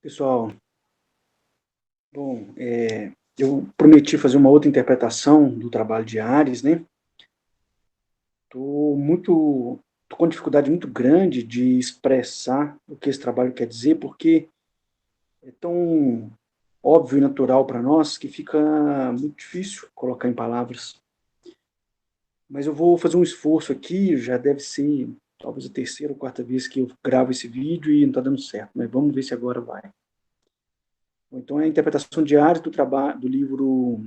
Pessoal, bom, eu prometi fazer uma outra interpretação do trabalho de Ares, né? Tô com dificuldade muito grande de expressar o que esse trabalho quer dizer, porque é tão óbvio e natural para nós que fica muito difícil colocar em palavras. Mas eu vou fazer um esforço aqui, já deve ser talvez a terceira ou quarta vez que eu gravo esse vídeo e não está dando certo, mas vamos ver se agora vai. Então é a interpretação de Ares do livro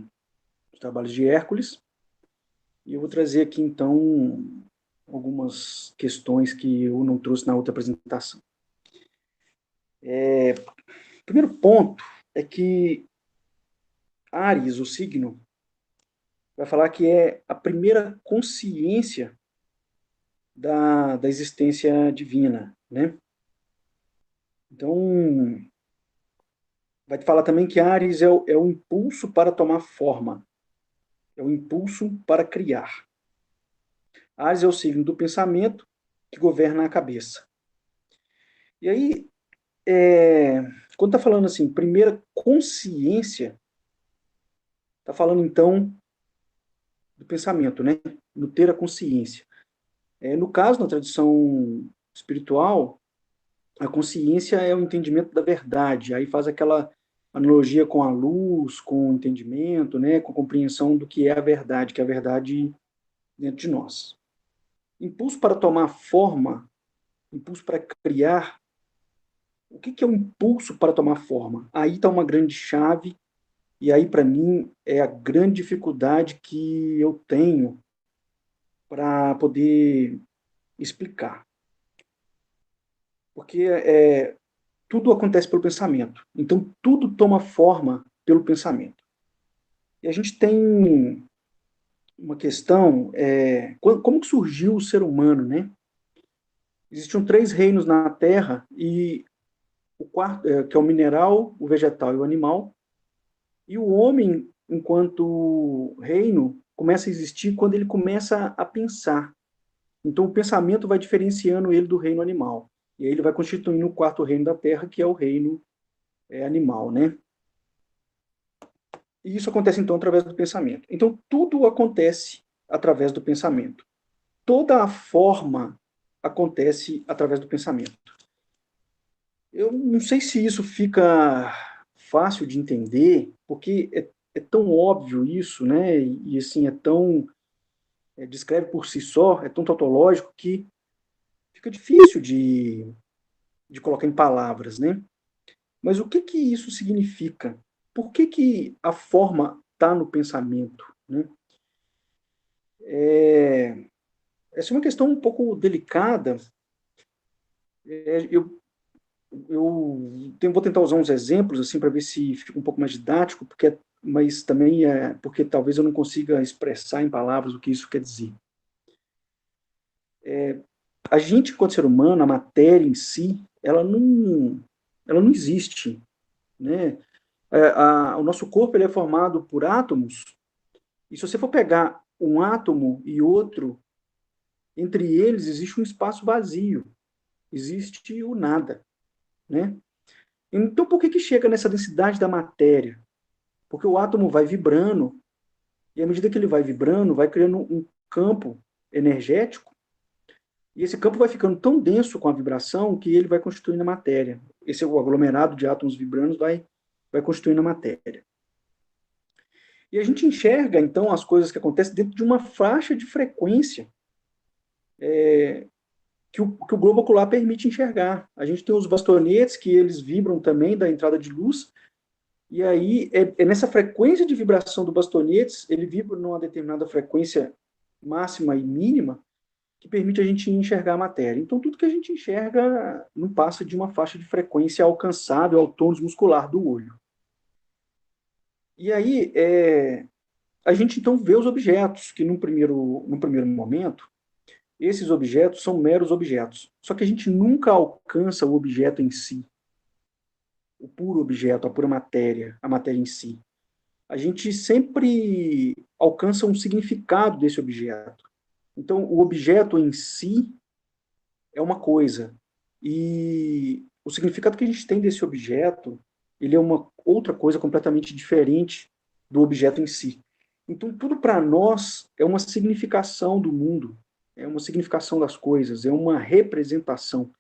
Os Trabalhos de Hércules. E eu vou trazer aqui, então, algumas questões que eu não trouxe na outra apresentação. O primeiro ponto é que Áries, o signo, vai falar que é a primeira consciência da existência divina, né? Então, vai falar também que Áries é o impulso para tomar forma, é o impulso para criar. Áries é o signo do pensamento que governa a cabeça. E aí, quando está falando assim, primeira consciência, está falando então do pensamento, né? No ter a consciência. No caso, na tradição espiritual, a consciência é o entendimento da verdade. Aí faz aquela analogia com a luz, com o entendimento, né? Com a compreensão do que é a verdade, que é a verdade dentro de nós. Impulso para tomar forma, impulso para criar. O que é o impulso para tomar forma? Aí está uma grande chave. E aí, para mim, é a grande dificuldade que eu tenho para poder explicar. Porque tudo acontece pelo pensamento. Então, tudo toma forma pelo pensamento. E a gente tem uma questão, como que surgiu o ser humano, né? Existiam três reinos na Terra, e o quarto, que é o mineral, o vegetal e o animal, e o homem, enquanto reino, começa a existir quando ele começa a pensar. Então, o pensamento vai diferenciando ele do reino animal. E aí ele vai constituindo o quarto reino da Terra, que é o reino animal, né? E isso acontece, então, através do pensamento. Então, tudo acontece através do pensamento. Toda a forma acontece através do pensamento. Eu não sei se isso fica fácil de entender, porque é tão óbvio isso, né? E assim, descreve por si só, é tão tautológico que fica difícil de colocar em palavras, né? Mas o que que isso significa? Por que que a forma está no pensamento, né? Essa é uma questão um pouco delicada. Eu vou tentar usar uns exemplos assim para ver se fica um pouco mais didático, mas também é porque talvez eu não consiga expressar em palavras o que isso quer dizer. A gente, enquanto ser humano, a matéria em si, ela não existe, né? O nosso corpo ele é formado por átomos, e se você for pegar um átomo e outro, entre eles existe um espaço vazio, existe o nada, né? Então, por que que chega nessa densidade da matéria? Porque o átomo vai vibrando, e à medida que ele vai vibrando, vai criando um campo energético, e esse campo vai ficando tão denso com a vibração que ele vai constituindo a matéria. Esse o aglomerado de átomos vibrando vai constituindo a matéria. E a gente enxerga, então, as coisas que acontecem dentro de uma faixa de frequência que o globo ocular permite enxergar. A gente tem os bastonetes, que eles vibram também da entrada de luz, e aí é nessa frequência de vibração do bastonetes, ele vibra numa determinada frequência máxima e mínima, que permite a gente enxergar a matéria. Então, tudo que a gente enxerga não passa de uma faixa de frequência alcançável ao tônus muscular do olho. E aí, a gente então vê os objetos, que num primeiro momento, esses objetos são meros objetos. Só que a gente nunca alcança o objeto em si, o puro objeto, a pura matéria, a matéria em si. A gente sempre alcança um significado desse objeto. Então, o objeto em si é uma coisa. E o significado que a gente tem desse objeto, ele é uma outra coisa completamente diferente do objeto em si. Então, tudo para nós é uma significação do mundo, é uma significação das coisas, é uma representação,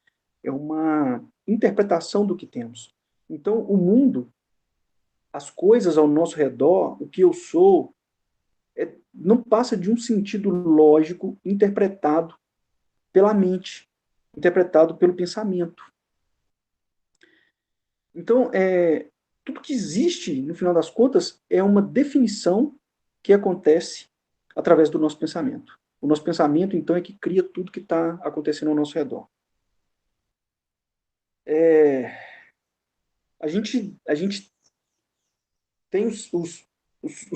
é uma interpretação do que temos. Então, o mundo, as coisas ao nosso redor, o que eu sou, não passa de um sentido lógico interpretado pela mente, interpretado pelo pensamento. Então, tudo que existe, no final das contas, é uma definição que acontece através do nosso pensamento. O nosso pensamento, então, é que cria tudo que está acontecendo ao nosso redor. A gente tem os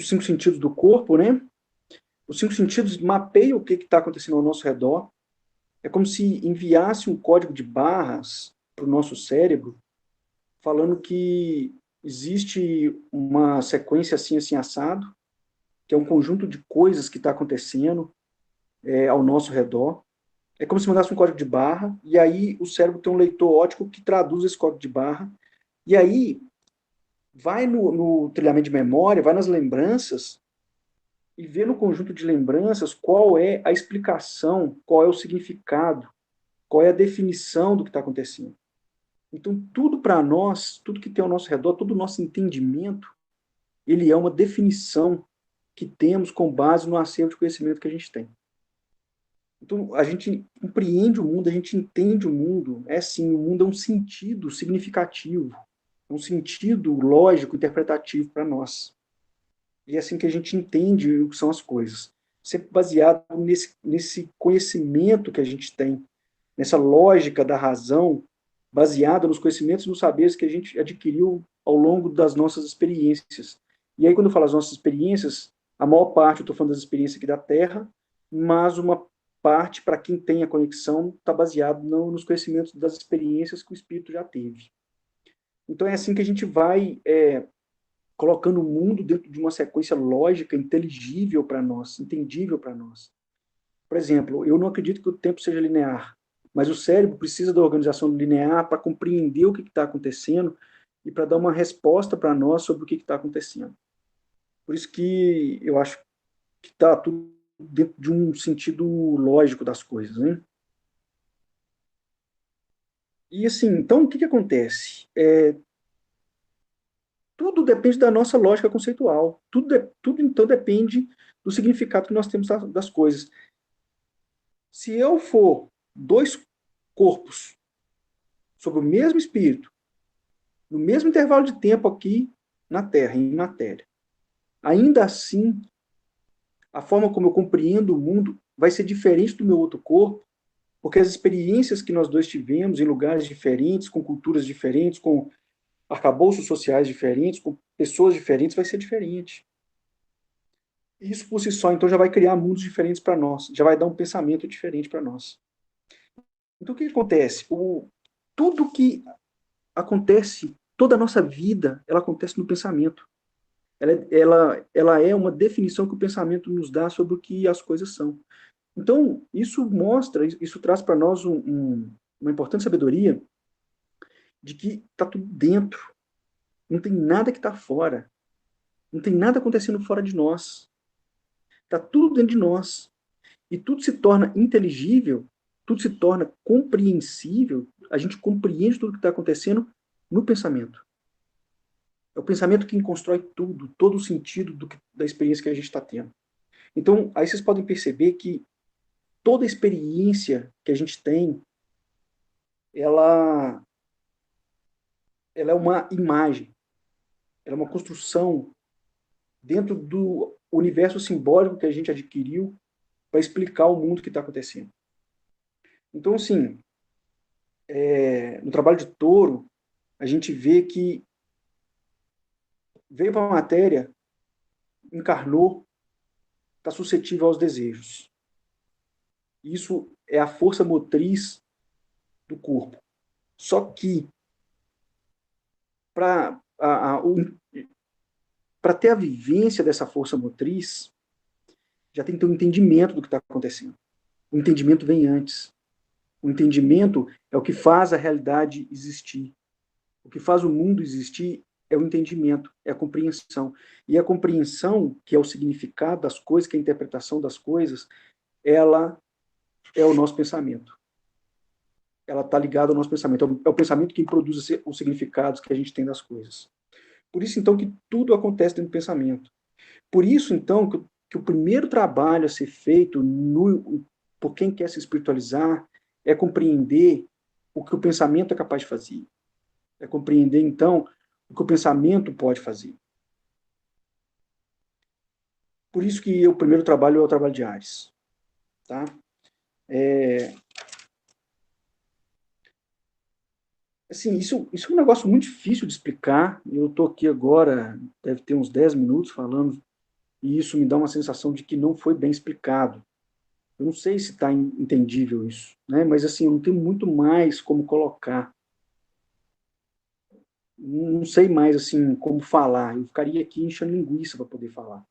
cinco sentidos do corpo, né? Os cinco sentidos mapeiam o que está acontecendo ao nosso redor. É como se enviasse um código de barras para o nosso cérebro, falando que existe uma sequência assim, assim, assado, que é um conjunto de coisas que está acontecendo ao nosso redor. É como se mandasse um código de barra, e aí o cérebro tem um leitor óptico que traduz esse código de barra, e aí vai no trilhamento de memória, vai nas lembranças, e vê no conjunto de lembranças qual é a explicação, qual é o significado, qual é a definição do que está acontecendo. Então, tudo para nós, tudo que tem ao nosso redor, todo o nosso entendimento, ele é uma definição que temos com base no acervo de conhecimento que a gente tem. Então, a gente compreende o mundo, a gente entende o mundo. É sim, o mundo é um sentido significativo, é um sentido lógico, interpretativo para nós. E é assim que a gente entende o que são as coisas. Sempre baseado nesse conhecimento que a gente tem, nessa lógica da razão, baseada nos conhecimentos e nos saberes que a gente adquiriu ao longo das nossas experiências. E aí, quando eu falo as nossas experiências, a maior parte, eu estou falando das experiências aqui da Terra, mas uma parte, para quem tem a conexão, está baseado nos conhecimentos das experiências que o espírito já teve. Então, é assim que a gente vai colocando o mundo dentro de uma sequência lógica, inteligível para nós, entendível para nós. Por exemplo, eu não acredito que o tempo seja linear, mas o cérebro precisa da organização linear para compreender o que está acontecendo e para dar uma resposta para nós sobre o que está acontecendo. Por isso que eu acho que está tudo dentro de um sentido lógico das coisas, né? E assim, então o que acontece? Tudo depende da nossa lógica conceitual. Tudo então depende do significado que nós temos das coisas. Se eu for dois corpos sobre o mesmo espírito, no mesmo intervalo de tempo aqui na Terra, em matéria, ainda assim, a forma como eu compreendo o mundo vai ser diferente do meu outro corpo, porque as experiências que nós dois tivemos em lugares diferentes, com culturas diferentes, com arcabouços sociais diferentes, com pessoas diferentes, vai ser diferente. Isso por si só, então, já vai criar mundos diferentes para nós, já vai dar um pensamento diferente para nós. Então, o que acontece? Tudo que acontece, toda a nossa vida, ela acontece no pensamento. Ela é uma definição que o pensamento nos dá sobre o que as coisas são. Então, isso mostra, isso traz para nós uma importante sabedoria de que está tudo dentro, não tem nada que está fora, não tem nada acontecendo fora de nós. Está tudo dentro de nós. E tudo se torna inteligível, tudo se torna compreensível, a gente compreende tudo que está acontecendo no pensamento. É o pensamento que constrói tudo, todo o sentido da experiência que a gente está tendo. Então, aí vocês podem perceber que toda experiência que a gente tem, ela, ela é uma imagem, ela é uma construção dentro do universo simbólico que a gente adquiriu para explicar o mundo que está acontecendo. Então, assim, no trabalho de Touro, a gente vê que veio para a matéria, encarnou, está suscetível aos desejos. Isso é a força motriz do corpo. Só que, para ter a vivência dessa força motriz, já tem que ter um entendimento do que está acontecendo. O entendimento vem antes. O entendimento é o que faz a realidade existir. O que faz o mundo existir é o entendimento, é a compreensão. E a compreensão, que é o significado das coisas, que é a interpretação das coisas, ela é o nosso pensamento. Ela está ligada ao nosso pensamento. É o pensamento que produz os significados que a gente tem das coisas. Por isso, então, que tudo acontece dentro do pensamento. Por isso, então, que o primeiro trabalho a ser feito por quem quer se espiritualizar é compreender o que o pensamento é capaz de fazer. É compreender, então, o que o pensamento pode fazer. Por isso que o primeiro trabalho é o trabalho de Ares. Tá? Assim, isso é um negócio muito difícil de explicar. Eu estou aqui agora, deve ter uns 10 minutos falando, e isso me dá uma sensação de que não foi bem explicado. Eu não sei se está entendível isso, né? Mas assim, eu não tenho muito mais como colocar. Não sei mais assim como falar. Eu ficaria aqui enchendo linguiça para poder falar,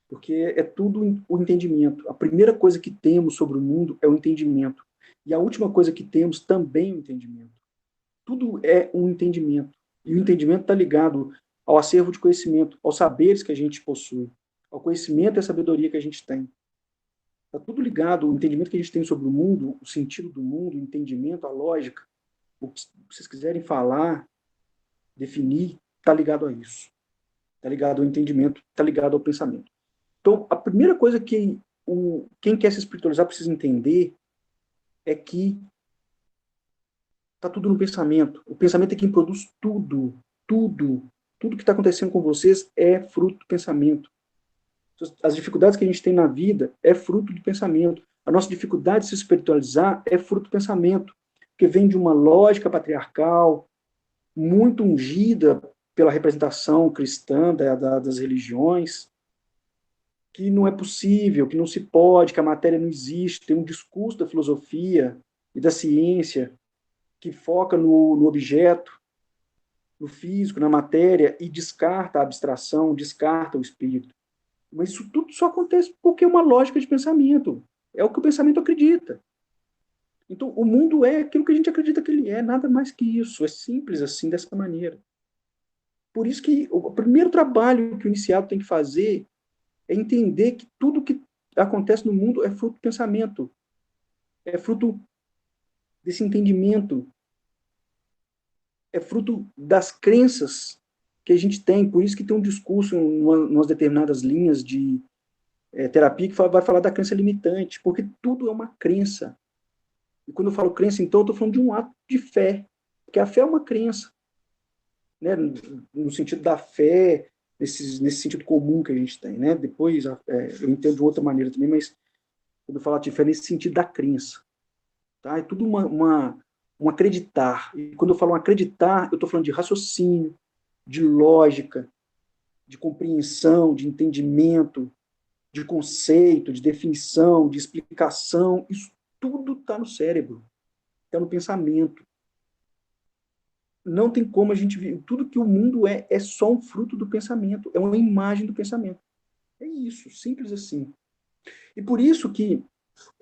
porque é tudo o entendimento. A primeira coisa que temos sobre o mundo é o entendimento, e a última coisa que temos também é o entendimento. Tudo é um entendimento, e o entendimento está ligado ao acervo de conhecimento, aos saberes que a gente possui, ao conhecimento e à sabedoria que a gente tem. Está tudo ligado, o entendimento que a gente tem sobre o mundo, o sentido do mundo, o entendimento, a lógica, o que vocês quiserem falar, definir, está ligado a isso. Está ligado ao entendimento, está ligado ao pensamento. Então, a primeira coisa que quem quer se espiritualizar precisa entender é que está tudo no pensamento. O pensamento é quem produz tudo, tudo. Tudo que está acontecendo com vocês é fruto do pensamento. As dificuldades que a gente tem na vida é fruto do pensamento. A nossa dificuldade de se espiritualizar é fruto do pensamento, que vem de uma lógica patriarcal, muito ungida pela representação cristã das religiões, que não é possível, que não se pode, que a matéria não existe. Tem um discurso da filosofia e da ciência que foca no objeto, no físico, na matéria, e descarta a abstração, descarta o espírito. Mas isso tudo só acontece porque é uma lógica de pensamento. É o que o pensamento acredita. Então, o mundo é aquilo que a gente acredita que ele é, nada mais que isso. É simples assim, dessa maneira. Por isso que o primeiro trabalho que o iniciado tem que fazer é entender que tudo que acontece no mundo é fruto do pensamento, é fruto desse entendimento, é fruto das crenças que a gente tem. Por isso que tem um discurso em umas determinadas linhas de terapia que vai falar da crença limitante, porque tudo é uma crença. E quando eu falo crença, então, eu estou falando de um ato de fé, porque a fé é uma crença, né? No sentido da fé, nesse sentido comum que a gente tem. Né? Depois eu entendo de outra maneira também, mas quando eu falo de fé, é nesse sentido da crença. Tá? É tudo um acreditar. E quando eu falo um acreditar, eu estou falando de raciocínio, de lógica, de compreensão, de entendimento, de conceito, de definição, de explicação. Isso tudo está no cérebro, está no pensamento. Não tem como a gente ver. Tudo que o mundo é só um fruto do pensamento, é uma imagem do pensamento. É isso, simples assim. E por isso que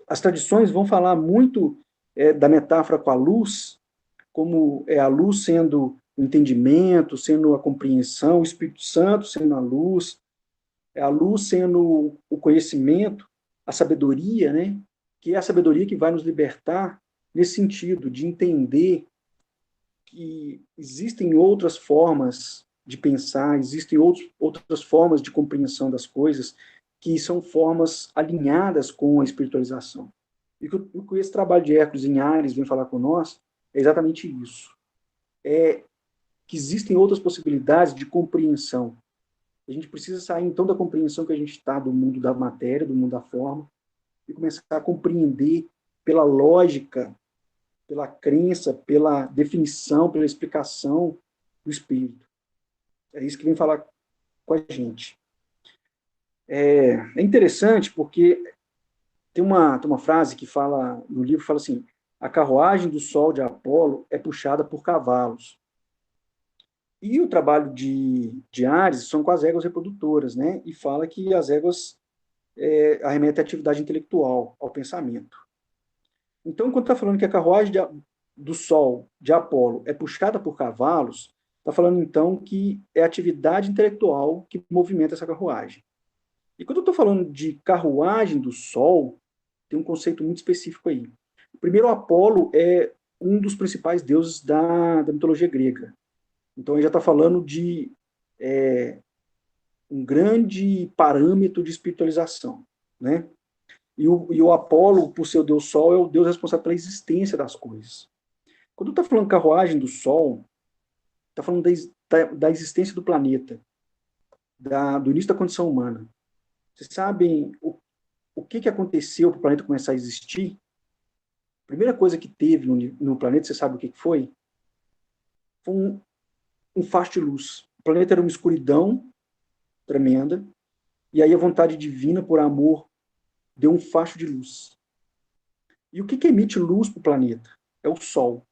as tradições vão falar muito da metáfora com a luz, como é a luz sendo o entendimento, sendo a compreensão, o Espírito Santo sendo a luz, é a luz sendo o conhecimento, a sabedoria, né? Que é a sabedoria que vai nos libertar nesse sentido, de entender que existem outras formas de pensar, existem outras formas de compreensão das coisas que são formas alinhadas com a espiritualização. E o que esse trabalho de Hércules em Ares vem falar com nós é exatamente isso. É que existem outras possibilidades de compreensão. A gente precisa sair, então, da compreensão que a gente está do mundo da matéria, do mundo da forma, e começar a compreender pela lógica, pela crença, pela definição, pela explicação do espírito. É isso que vem falar com a gente. É interessante porque tem uma frase que fala, no livro, fala assim: a carruagem do sol de Apolo é puxada por cavalos. E o trabalho de Ares são com as éguas reprodutoras, né? E fala que as éguas arremetem à atividade intelectual, ao pensamento. Então, quando está falando que a carruagem do Sol, de Apolo, é puxada por cavalos, está falando então que é a atividade intelectual que movimenta essa carruagem. E quando eu estou falando de carruagem do Sol, tem um conceito muito específico aí. Primeiro, Apolo é um dos principais deuses da mitologia grega. Então, ele já está falando de um grande parâmetro de espiritualização, né? E o Apolo, por ser o deus Sol, é o deus responsável pela existência das coisas. Quando está falando carruagem do Sol, está falando da existência do planeta, do início da condição humana. Vocês sabem o que aconteceu para o planeta começar a existir? A primeira coisa que teve no planeta, você sabe o que foi? Foi um facho de luz. O planeta era uma escuridão tremenda, e aí a vontade divina, por amor, deu um facho de luz. E o que emite luz para o planeta? É o Sol.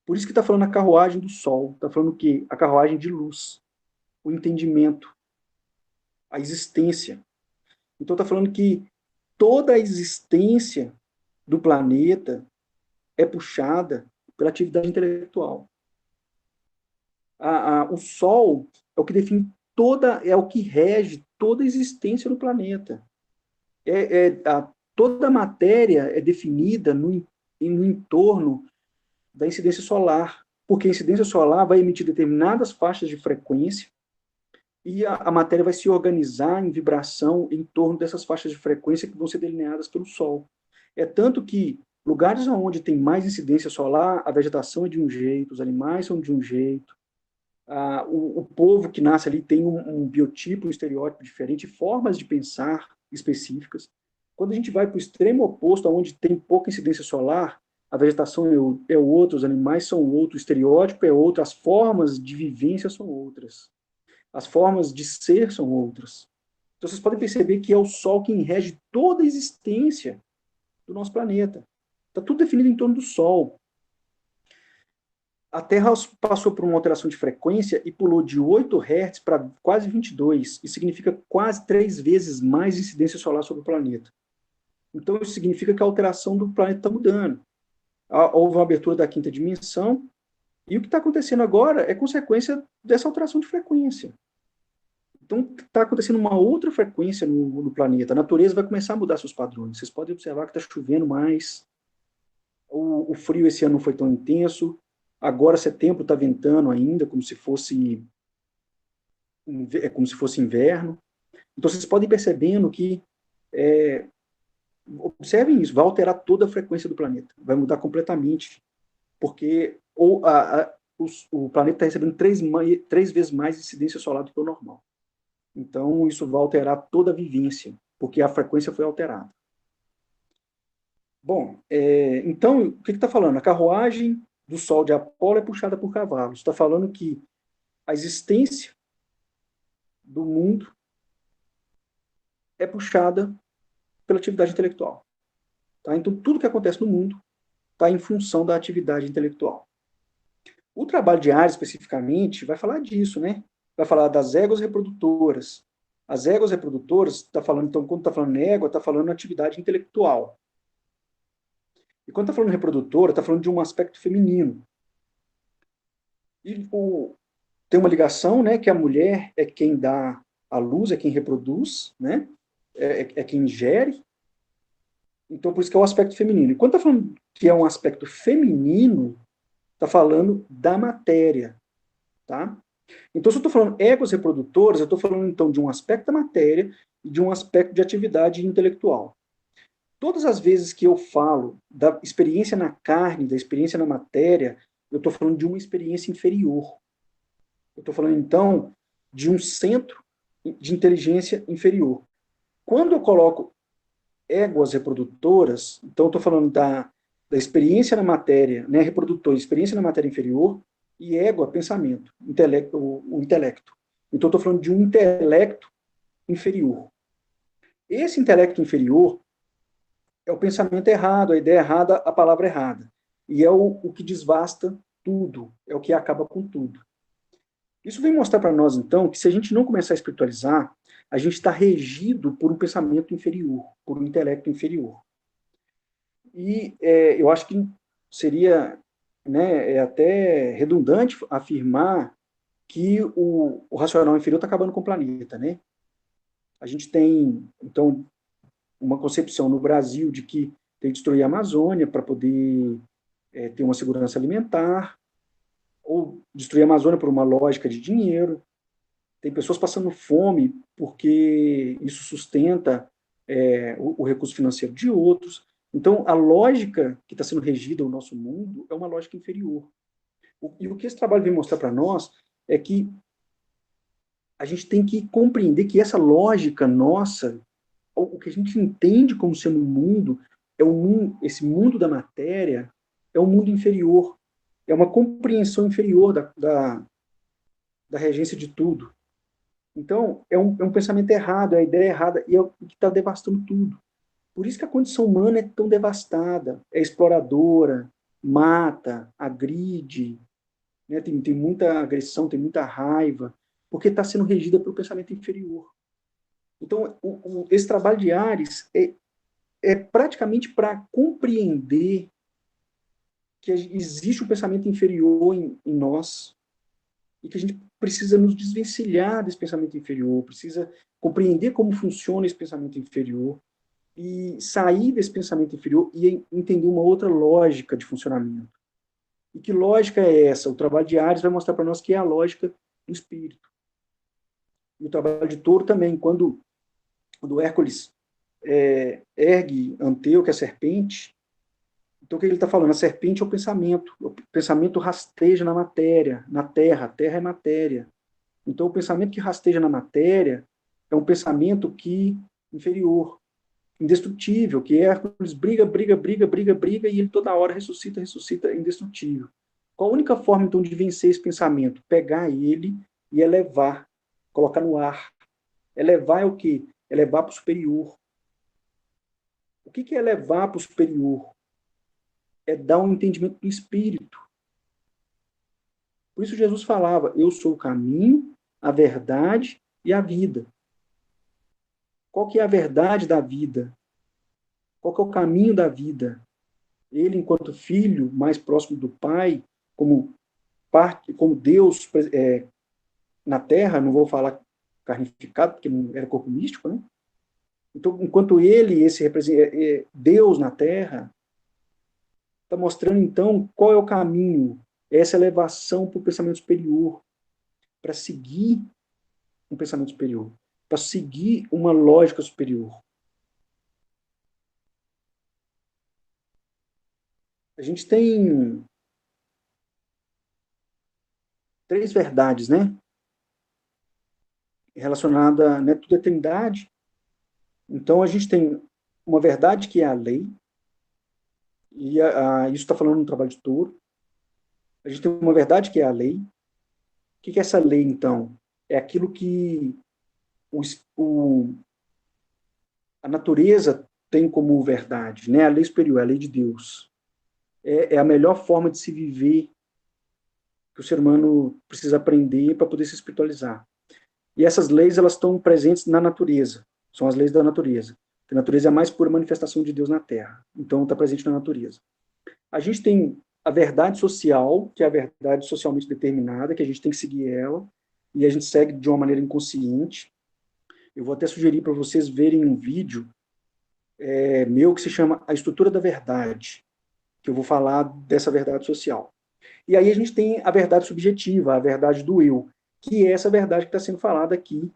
Por isso que está falando a carruagem do Sol. Está falando o quê? A carruagem de luz. O entendimento. A existência. Então está falando que toda a existência do planeta é puxada pela atividade intelectual. O Sol é o que define é o que rege toda a existência do planeta. Toda a matéria é definida no entorno da incidência solar, porque a incidência solar vai emitir determinadas faixas de frequência e a matéria vai se organizar em vibração em torno dessas faixas de frequência que vão ser delineadas pelo Sol. É tanto que lugares onde tem mais incidência solar, a vegetação é de um jeito, os animais são de um jeito, o povo que nasce ali tem um biotipo, um estereótipo diferente, formas de pensar específicas. Quando a gente vai para o extremo oposto, onde tem pouca incidência solar, a vegetação é outra, os animais são outro, o estereótipo é outro, as formas de vivência são outras, as formas de ser são outras. Então vocês podem perceber que é o Sol quem rege toda a existência do nosso planeta. Está tudo definido em torno do Sol. A Terra passou por uma alteração de frequência e pulou de 8 Hz para quase 22. Isso significa quase 3 vezes mais incidência solar sobre o planeta. Então, isso significa que a alteração do planeta está mudando. Houve uma abertura da quinta dimensão, e o que está acontecendo agora é consequência dessa alteração de frequência. Então, está acontecendo uma outra frequência no planeta. A natureza vai começar a mudar seus padrões. Vocês podem observar que está chovendo mais, o frio esse ano não foi tão intenso, agora setembro está ventando ainda, como se fosse inverno. Então, vocês podem ir percebendo que observem isso, vai alterar toda a frequência do planeta, vai mudar completamente, porque o planeta está recebendo 3 vezes mais incidência solar do que o normal. Então, isso vai alterar toda a vivência, porque a frequência foi alterada. Bom, então, o que está falando? A carruagem do Sol de Apolo é puxada por cavalos. Está falando que a existência do mundo é puxada pela atividade intelectual. Tá? Então, tudo que acontece no mundo está em função da atividade intelectual. O trabalho de Ares, especificamente, vai falar disso, né? Vai falar das éguas reprodutoras. As éguas reprodutoras, está falando, então, quando está falando égua, está falando atividade intelectual. E quando está falando reprodutora, está falando de um aspecto feminino. E tem uma ligação, né, que a mulher é quem dá a luz, é quem reproduz, né? É quem gere. Então, por isso que é o aspecto feminino. E quando está falando que é um aspecto feminino, está falando da matéria, tá? Então, se eu estou falando egos reprodutores, eu estou falando, então, de um aspecto da matéria e de um aspecto de atividade intelectual. Todas as vezes que eu falo da experiência na carne, da experiência na matéria, eu estou falando de uma experiência inferior. Eu estou falando, então, de um centro de inteligência inferior. Quando eu coloco éguas reprodutoras, então eu estou falando da experiência na matéria, né, reprodutor, experiência na matéria inferior, e égua, pensamento, o intelecto. Então eu estou falando de um intelecto inferior. Esse intelecto inferior é o pensamento errado, a ideia errada, a palavra errada. E é o que desvasta tudo, é o que acaba com tudo. Isso vem mostrar para nós, então, que se a gente não começar a espiritualizar, a gente está regido por um pensamento inferior, por um intelecto inferior. Eu acho que seria, né, até redundante afirmar que o racional inferior está acabando com o planeta, né? A gente tem, então, uma concepção no Brasil de que tem que destruir a Amazônia para poder ter uma segurança alimentar, ou destruir a Amazônia por uma lógica de dinheiro. Tem pessoas passando fome porque isso sustenta o recurso financeiro de outros. Então, a lógica que está sendo regida o nosso mundo é uma lógica inferior. E o que esse trabalho vem mostrar para nós é que a gente tem que compreender que essa lógica nossa, o que a gente entende como sendo o mundo, esse mundo da matéria, é um mundo inferior. É uma compreensão inferior da regência de tudo. Então, é um pensamento errado, é a ideia errada, e é o que está devastando tudo. Por isso que a condição humana é tão devastada, é exploradora, mata, agride, né? Tem muita agressão, tem muita raiva, porque está sendo regida pelo pensamento inferior. Então, esse trabalho de Ares é praticamente para compreender que existe um pensamento inferior em nós, e que a gente precisa nos desvencilhar desse pensamento inferior, precisa compreender como funciona esse pensamento inferior e sair desse pensamento inferior e entender uma outra lógica de funcionamento. E que lógica é essa? O trabalho de Ares vai mostrar para nós que é a lógica do espírito. E o trabalho de Touro também, quando Hércules ergue Anteu, que é a serpente, então o que ele está falando? A serpente é o pensamento rasteja na matéria, na terra, a terra é matéria. Então, o pensamento que rasteja na matéria é um pensamento inferior, indestrutível, que Hércules briga, briga, briga, briga, briga, e ele toda hora ressuscita, ressuscita, indestrutível. Qual a única forma, então, de vencer esse pensamento? Pegar ele e elevar, colocar no ar. Elevar é o quê? Elevar para o superior. O que é elevar para o superior? É dar um entendimento do espírito. Por isso Jesus falava, eu sou o caminho, a verdade e a vida. Qual que é a verdade da vida? Qual que é o caminho da vida? Ele, enquanto filho mais próximo do Pai, como parte, como Deus na Terra, não vou falar carnificado, porque não era corpo místico, né? Então, enquanto ele, Deus na Terra, está mostrando, então, qual é o caminho, essa elevação para o pensamento superior, para seguir um pensamento superior, para seguir uma lógica superior. A gente tem três verdades, né? Relacionada, né, tudo é trindade. Então, a gente tem uma verdade que é a lei, e isso está falando no trabalho de Touro. A gente tem uma verdade que é a lei. O que é essa lei, então? É aquilo que o, a natureza tem como verdade, né? A lei superior, a lei de Deus. É a melhor forma de se viver que o ser humano precisa aprender para poder se espiritualizar. E essas leis, elas estão presentes na natureza. São as leis da natureza. A natureza é a mais pura manifestação de Deus na Terra. Então, está presente na natureza. A gente tem a verdade social, que é a verdade socialmente determinada, que a gente tem que seguir ela, e a gente segue de uma maneira inconsciente. Eu vou até sugerir para vocês verem um vídeo meu que se chama A Estrutura da Verdade, que eu vou falar dessa verdade social. E aí a gente tem a verdade subjetiva, a verdade do eu, que é essa verdade que está sendo falada aqui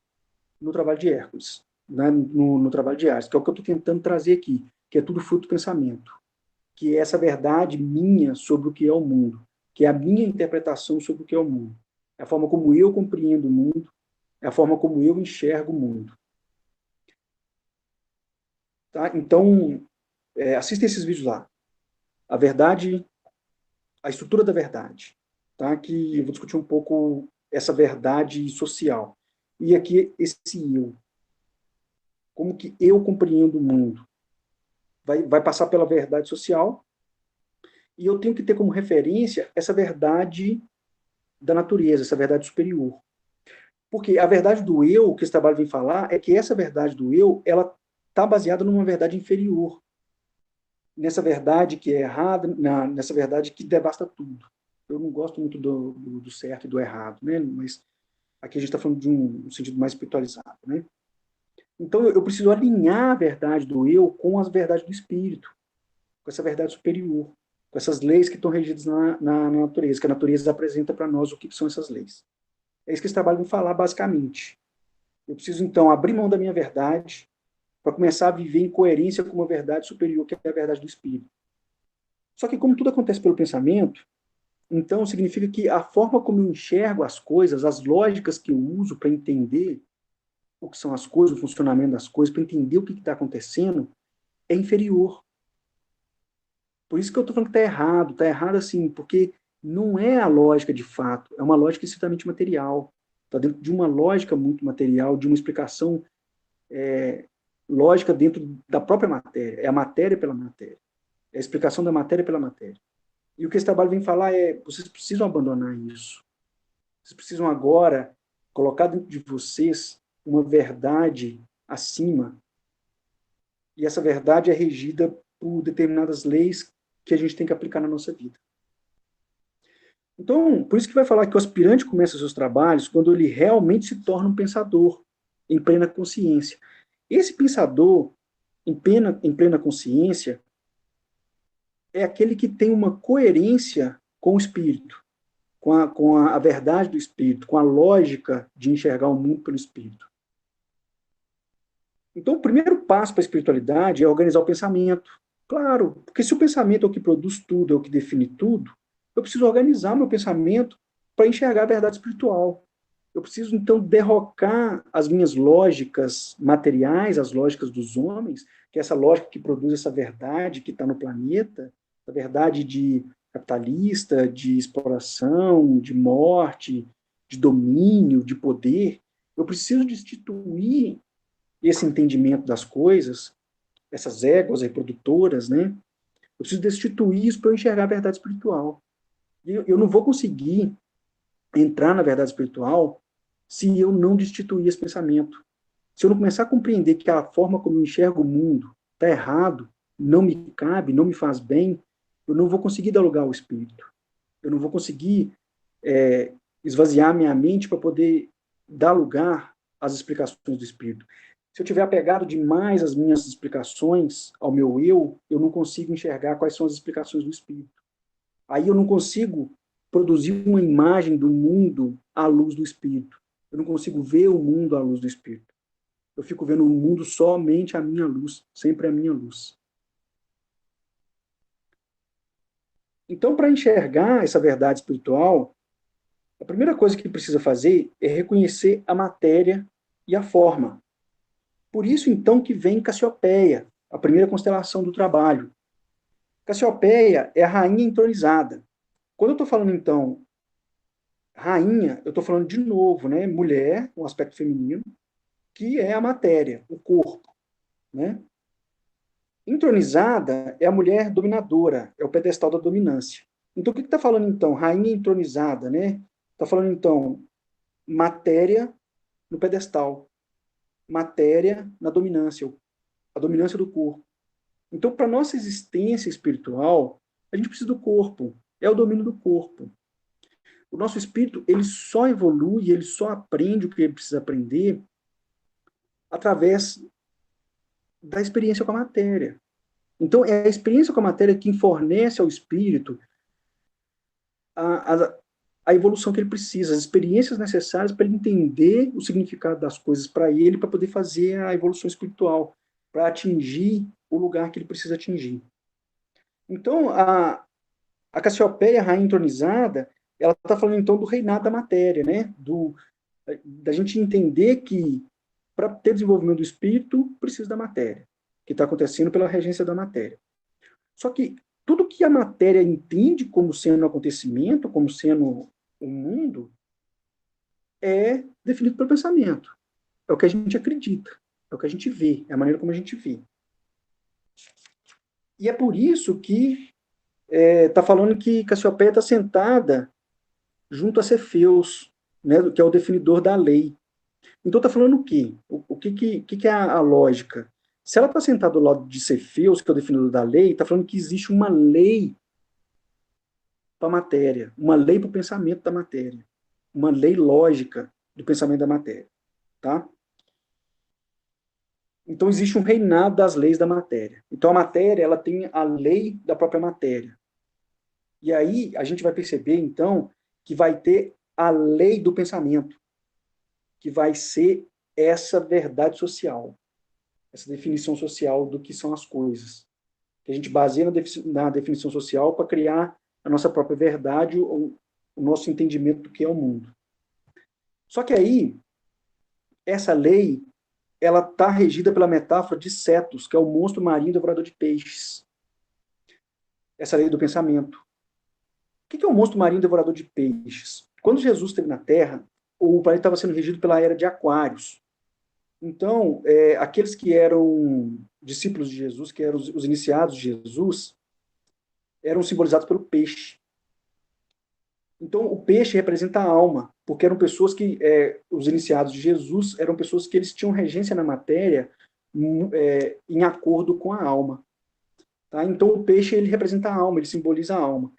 no trabalho de Hércules, né, no trabalho de Ares, que é o que eu estou tentando trazer aqui, que é tudo fruto do pensamento, que é essa verdade minha sobre o que é o mundo, que é a minha interpretação sobre o que é o mundo, é a forma como eu compreendo o mundo, é a forma como eu enxergo o mundo. Tá? Então, assista esses vídeos lá. A verdade, a estrutura da verdade, tá? Que eu vou discutir um pouco essa verdade social. E aqui, esse eu. Como que eu compreendo o mundo? Vai passar pela verdade social, e eu tenho que ter como referência essa verdade da natureza, essa verdade superior. Porque a verdade do eu, que esse trabalho vem falar, é que essa verdade do eu, ela está baseada numa verdade inferior. nessa verdade que é errada, nessa verdade que devasta tudo. Eu não gosto muito do certo e do errado, né? Mas aqui a gente está falando de um sentido mais espiritualizado, né? Então eu preciso alinhar a verdade do eu com as verdades do espírito, com essa verdade superior, com essas leis que estão regidas na natureza, que a natureza apresenta para nós o que são essas leis. É isso que esse trabalho vai falar, basicamente. Eu preciso, então, abrir mão da minha verdade para começar a viver em coerência com uma verdade superior, que é a verdade do espírito. Só que, como tudo acontece pelo pensamento, então significa que a forma como eu enxergo as coisas, as lógicas que eu uso para entender o que são as coisas, o funcionamento das coisas, para entender o que está acontecendo, é inferior. Por isso que eu estou falando que está errado assim, porque não é a lógica de fato, é uma lógica estritamente material. Está dentro de uma lógica muito material, de uma explicação lógica dentro da própria matéria. É a matéria pela matéria. É a explicação da matéria pela matéria. E o que esse trabalho vem falar é, vocês precisam abandonar isso. Vocês precisam agora colocar dentro de vocês uma verdade acima. E essa verdade é regida por determinadas leis que a gente tem que aplicar na nossa vida. Então, por isso que vai falar que o aspirante começa seus trabalhos quando ele realmente se torna um pensador, em plena consciência. Esse pensador, em plena consciência, é aquele que tem uma coerência com o espírito, com a verdade do espírito, com a lógica de enxergar o mundo pelo espírito. Então, o primeiro passo para a espiritualidade é organizar o pensamento. Claro, porque se o pensamento é o que produz tudo, é o que define tudo, eu preciso organizar meu pensamento para enxergar a verdade espiritual. Eu preciso, então, derrocar as minhas lógicas materiais, as lógicas dos homens, que é essa lógica que produz essa verdade que está no planeta, a verdade de capitalista, de exploração, de morte, de domínio, de poder. Eu preciso destituir esse entendimento das coisas, essas éguas reprodutoras, né? Eu preciso destituir isso para eu enxergar a verdade espiritual. E eu não vou conseguir entrar na verdade espiritual se eu não destituir esse pensamento. Se eu não começar a compreender que a forma como eu enxergo o mundo está errado, não me cabe, não me faz bem, eu não vou conseguir dar lugar ao espírito. Eu não vou conseguir esvaziar minha mente para poder dar lugar às explicações do espírito. Se eu tiver apegado demais às minhas explicações, ao meu eu não consigo enxergar quais são as explicações do espírito. Aí eu não consigo produzir uma imagem do mundo à luz do espírito. Eu não consigo ver o mundo à luz do espírito. Eu fico vendo o mundo somente à minha luz, sempre à minha luz. Então, para enxergar essa verdade espiritual, a primeira coisa que precisa fazer é reconhecer a matéria e a forma. Por isso, então, que vem Cassiopeia, a primeira constelação do trabalho. Cassiopeia é a rainha entronizada. Quando eu estou falando, então, rainha, eu estou falando de novo, né? Mulher, um aspecto feminino, que é a matéria, o corpo, né? Entronizada é a mulher dominadora, é o pedestal da dominância. Então, o que está falando, então? Rainha entronizada, né? Está falando, então, matéria no pedestal, matéria na dominância, a dominância do corpo. Então, para nossa existência espiritual, a gente precisa do corpo, é o domínio do corpo. O nosso espírito, ele só evolui, ele só aprende o que ele precisa aprender através da experiência com a matéria. Então, é a experiência com a matéria que fornece ao espírito a, a, a evolução que ele precisa, as experiências necessárias para ele entender o significado das coisas para ele, para poder fazer a evolução espiritual, para atingir o lugar que ele precisa atingir. Então, a Cassiopeia, a rainha entronizada, ela está falando então do reinado da matéria, né? Da gente entender que para ter desenvolvimento do espírito, precisa da matéria, que está acontecendo pela regência da matéria. Só que tudo que a matéria entende como sendo um acontecimento, como sendo um mundo, é definido pelo pensamento. É o que a gente acredita, é o que a gente vê, é a maneira como a gente vê. E é por isso que está falando que Cassiopeia está sentada junto a Cefeus, né, que é o definidor da lei. Então está falando o quê? O que é a lógica? Se ela está sentada do lado de Cefeus, que é o definidor da lei, está falando que existe uma lei para a matéria, uma lei para o pensamento da matéria, uma lei lógica do pensamento da matéria, tá? Então existe um reinado das leis da matéria. Então a matéria, ela tem a lei da própria matéria. E aí a gente vai perceber, então, que vai ter a lei do pensamento, que vai ser essa verdade social, essa definição social do que são as coisas, que a gente baseia na definição social para criar a nossa própria verdade, o nosso entendimento do que é o mundo. Só que aí, essa lei, ela está regida pela metáfora de Cetus, que é o monstro marinho devorador de peixes. Essa lei do pensamento. O que é o monstro marinho devorador de peixes? Quando Jesus esteve na Terra, o planeta estava sendo regido pela era de Aquários. Então, aqueles que eram discípulos de Jesus, que eram os iniciados de Jesus, eram simbolizados pelo peixe. Então, o peixe representa a alma, porque eram pessoas que, os iniciados de Jesus, eram pessoas que eles tinham regência na matéria em acordo com a alma. Tá? Então, o peixe, ele representa a alma, ele simboliza a alma.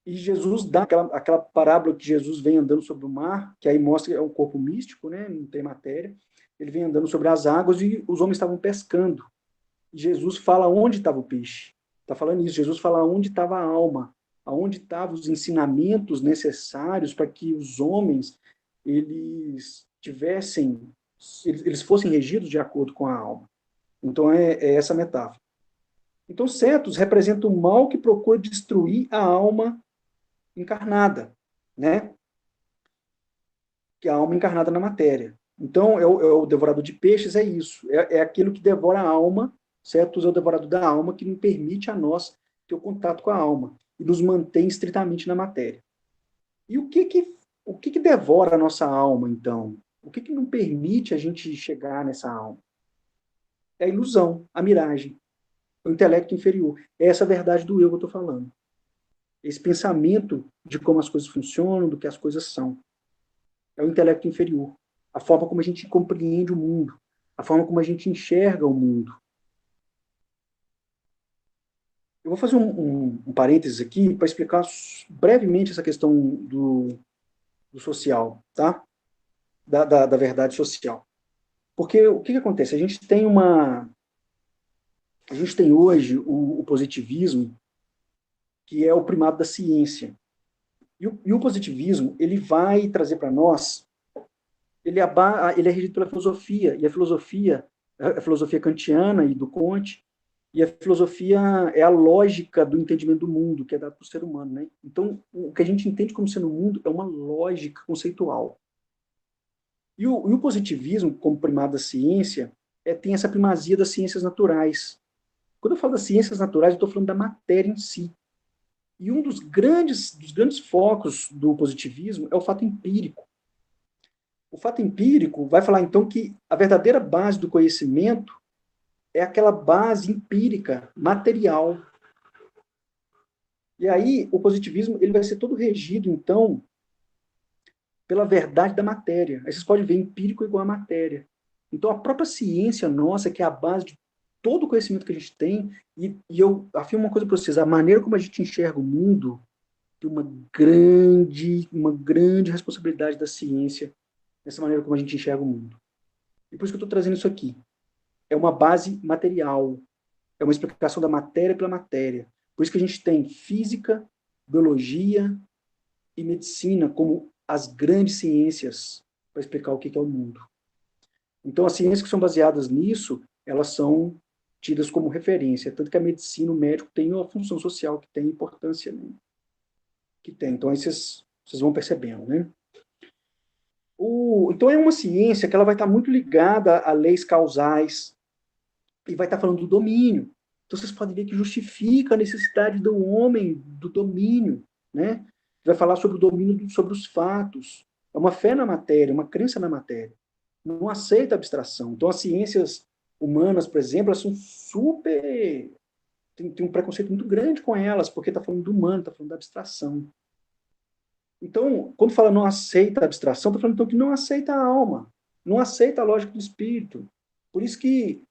E Jesus dá aquela parábola que Jesus vem andando sobre o mar, que aí mostra que é um corpo místico, né? Não tem matéria. Ele vem andando sobre as águas e os homens estavam pescando. E Jesus fala onde estava o peixe. Está falando isso. Jesus fala onde estava a alma, aonde estavam os ensinamentos necessários para que os homens eles tivessem, eles fossem regidos de acordo com a alma. Então é essa metáfora. Então, Cetus representa o mal que procura destruir a alma encarnada, né? Que é a alma encarnada na matéria. Então, é o devorador de peixes, é isso. É aquilo que devora a alma, Cetus é o devorador da alma, que não permite a nós ter o contato com a alma e nos mantém estritamente na matéria. E o que devora a nossa alma, então? O que não permite a gente chegar nessa alma? É a ilusão, a miragem, o intelecto inferior. É essa verdade do eu que eu estou falando. Esse pensamento de como as coisas funcionam, do que as coisas são. É o intelecto inferior. A forma como a gente compreende o mundo. A forma como a gente enxerga o mundo. Eu vou fazer um parênteses aqui para explicar brevemente essa questão do social, tá? Da verdade social. Porque o que acontece? A gente tem hoje o positivismo, que é o primado da ciência. E o positivismo, ele vai trazer para nós, ele é regido pela filosofia, e a filosofia kantiana e do Kant, e a filosofia é a lógica do entendimento do mundo, que é dado para o ser humano, né? Então, o que a gente entende como ser no mundo é uma lógica conceitual. E o positivismo, como primado da ciência, tem essa primazia das ciências naturais. Quando eu falo das ciências naturais, eu estou falando da matéria em si. E um dos grandes focos do positivismo é o fato empírico. O fato empírico vai falar, então, que a verdadeira base do conhecimento é aquela base empírica, material. E aí, o positivismo ele vai ser todo regido, então, pela verdade da matéria. Aí vocês podem ver empírico igual a matéria. Então, a própria ciência nossa, que é a base de todo o conhecimento que a gente tem, e eu afirmo uma coisa para vocês, a maneira como a gente enxerga o mundo tem uma grande responsabilidade da ciência nessa maneira como a gente enxerga o mundo. E por isso que eu estou trazendo isso aqui. É uma base material, é uma explicação da matéria pela matéria. Por isso que a gente tem física, biologia e medicina como as grandes ciências para explicar o que é o mundo. Então, as ciências que são baseadas nisso, elas são tidas como referência. Tanto que a medicina, o médico, tem a função social que tem, a importância, né, que tem. Então, aí vocês vão percebendo, né? Então, é uma ciência que ela vai estar muito ligada a leis causais e vai estar falando do domínio. Então, vocês podem ver que justifica a necessidade do homem, do domínio, né? Vai falar sobre o domínio sobre os fatos. É uma fé na matéria, uma crença na matéria. Não aceita abstração. Então, as ciências humanas, por exemplo, elas são super... Tem um preconceito muito grande com elas, porque está falando do humano, está falando da abstração. Então, quando fala não aceita a abstração, está falando então que não aceita a alma, não aceita a lógica do espírito. Por isso que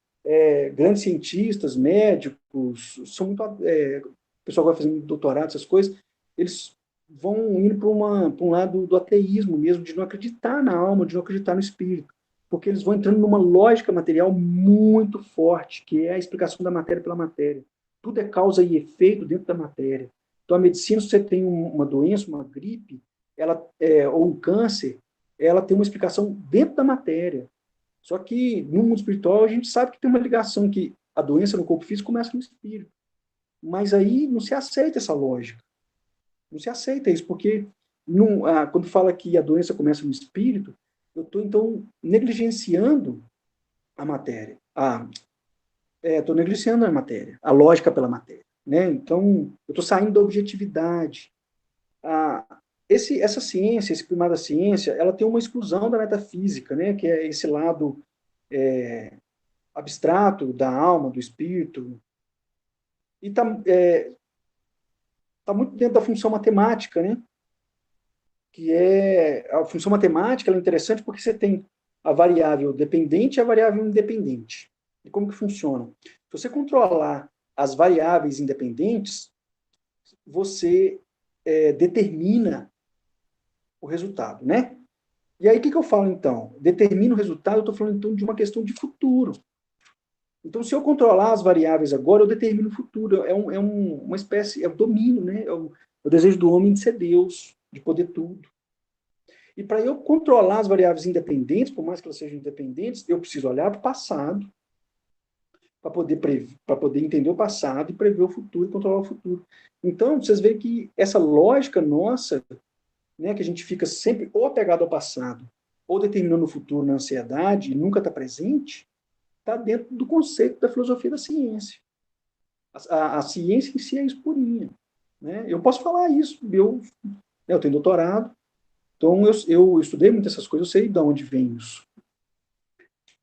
grandes cientistas, médicos, são muito, o pessoal vai fazendo doutorado, essas coisas, eles vão indo para um lado do ateísmo mesmo, de não acreditar na alma, de não acreditar no espírito, porque eles vão entrando numa lógica material muito forte, que é a explicação da matéria pela matéria. Tudo é causa e efeito dentro da matéria. Então, a medicina, se você tem uma doença, uma gripe, ou um câncer, ela tem uma explicação dentro da matéria. Só que no mundo espiritual a gente sabe que tem uma ligação que a doença no corpo físico começa no espírito. Mas aí não se aceita essa lógica. Não se aceita isso, porque quando fala que a doença começa no espírito, eu estou, então, negligenciando a matéria. Estou negligenciando a matéria, a lógica pela matéria. Né? Então, eu estou saindo da objetividade. Essa ciência, esse primado da ciência, ela tem uma exclusão da metafísica, né? Que é esse lado abstrato da alma, do espírito, e tá muito dentro da função matemática, né? Que a função matemática ela é interessante porque você tem a variável dependente e a variável independente. E como que funciona? Se você controlar as variáveis independentes, você determina o resultado, né? E aí, o que eu falo, então? Determina o resultado, eu estou falando, então, de uma questão de futuro. Então, se eu controlar as variáveis agora, eu determino o futuro. Uma espécie, é o domínio, né? É o desejo do homem de ser Deus, de poder tudo. E para eu controlar as variáveis independentes, por mais que elas sejam independentes, eu preciso olhar para o passado, para poder entender o passado e prever o futuro e controlar o futuro. Então, vocês veem que essa lógica nossa, né, que a gente fica sempre ou apegado ao passado, ou determinando o futuro na ansiedade e nunca está presente, está dentro do conceito da filosofia da ciência. A ciência em si é isso purinha. Né? Eu posso falar isso, eu tenho doutorado, então eu estudei muito essas coisas, eu sei de onde vem isso.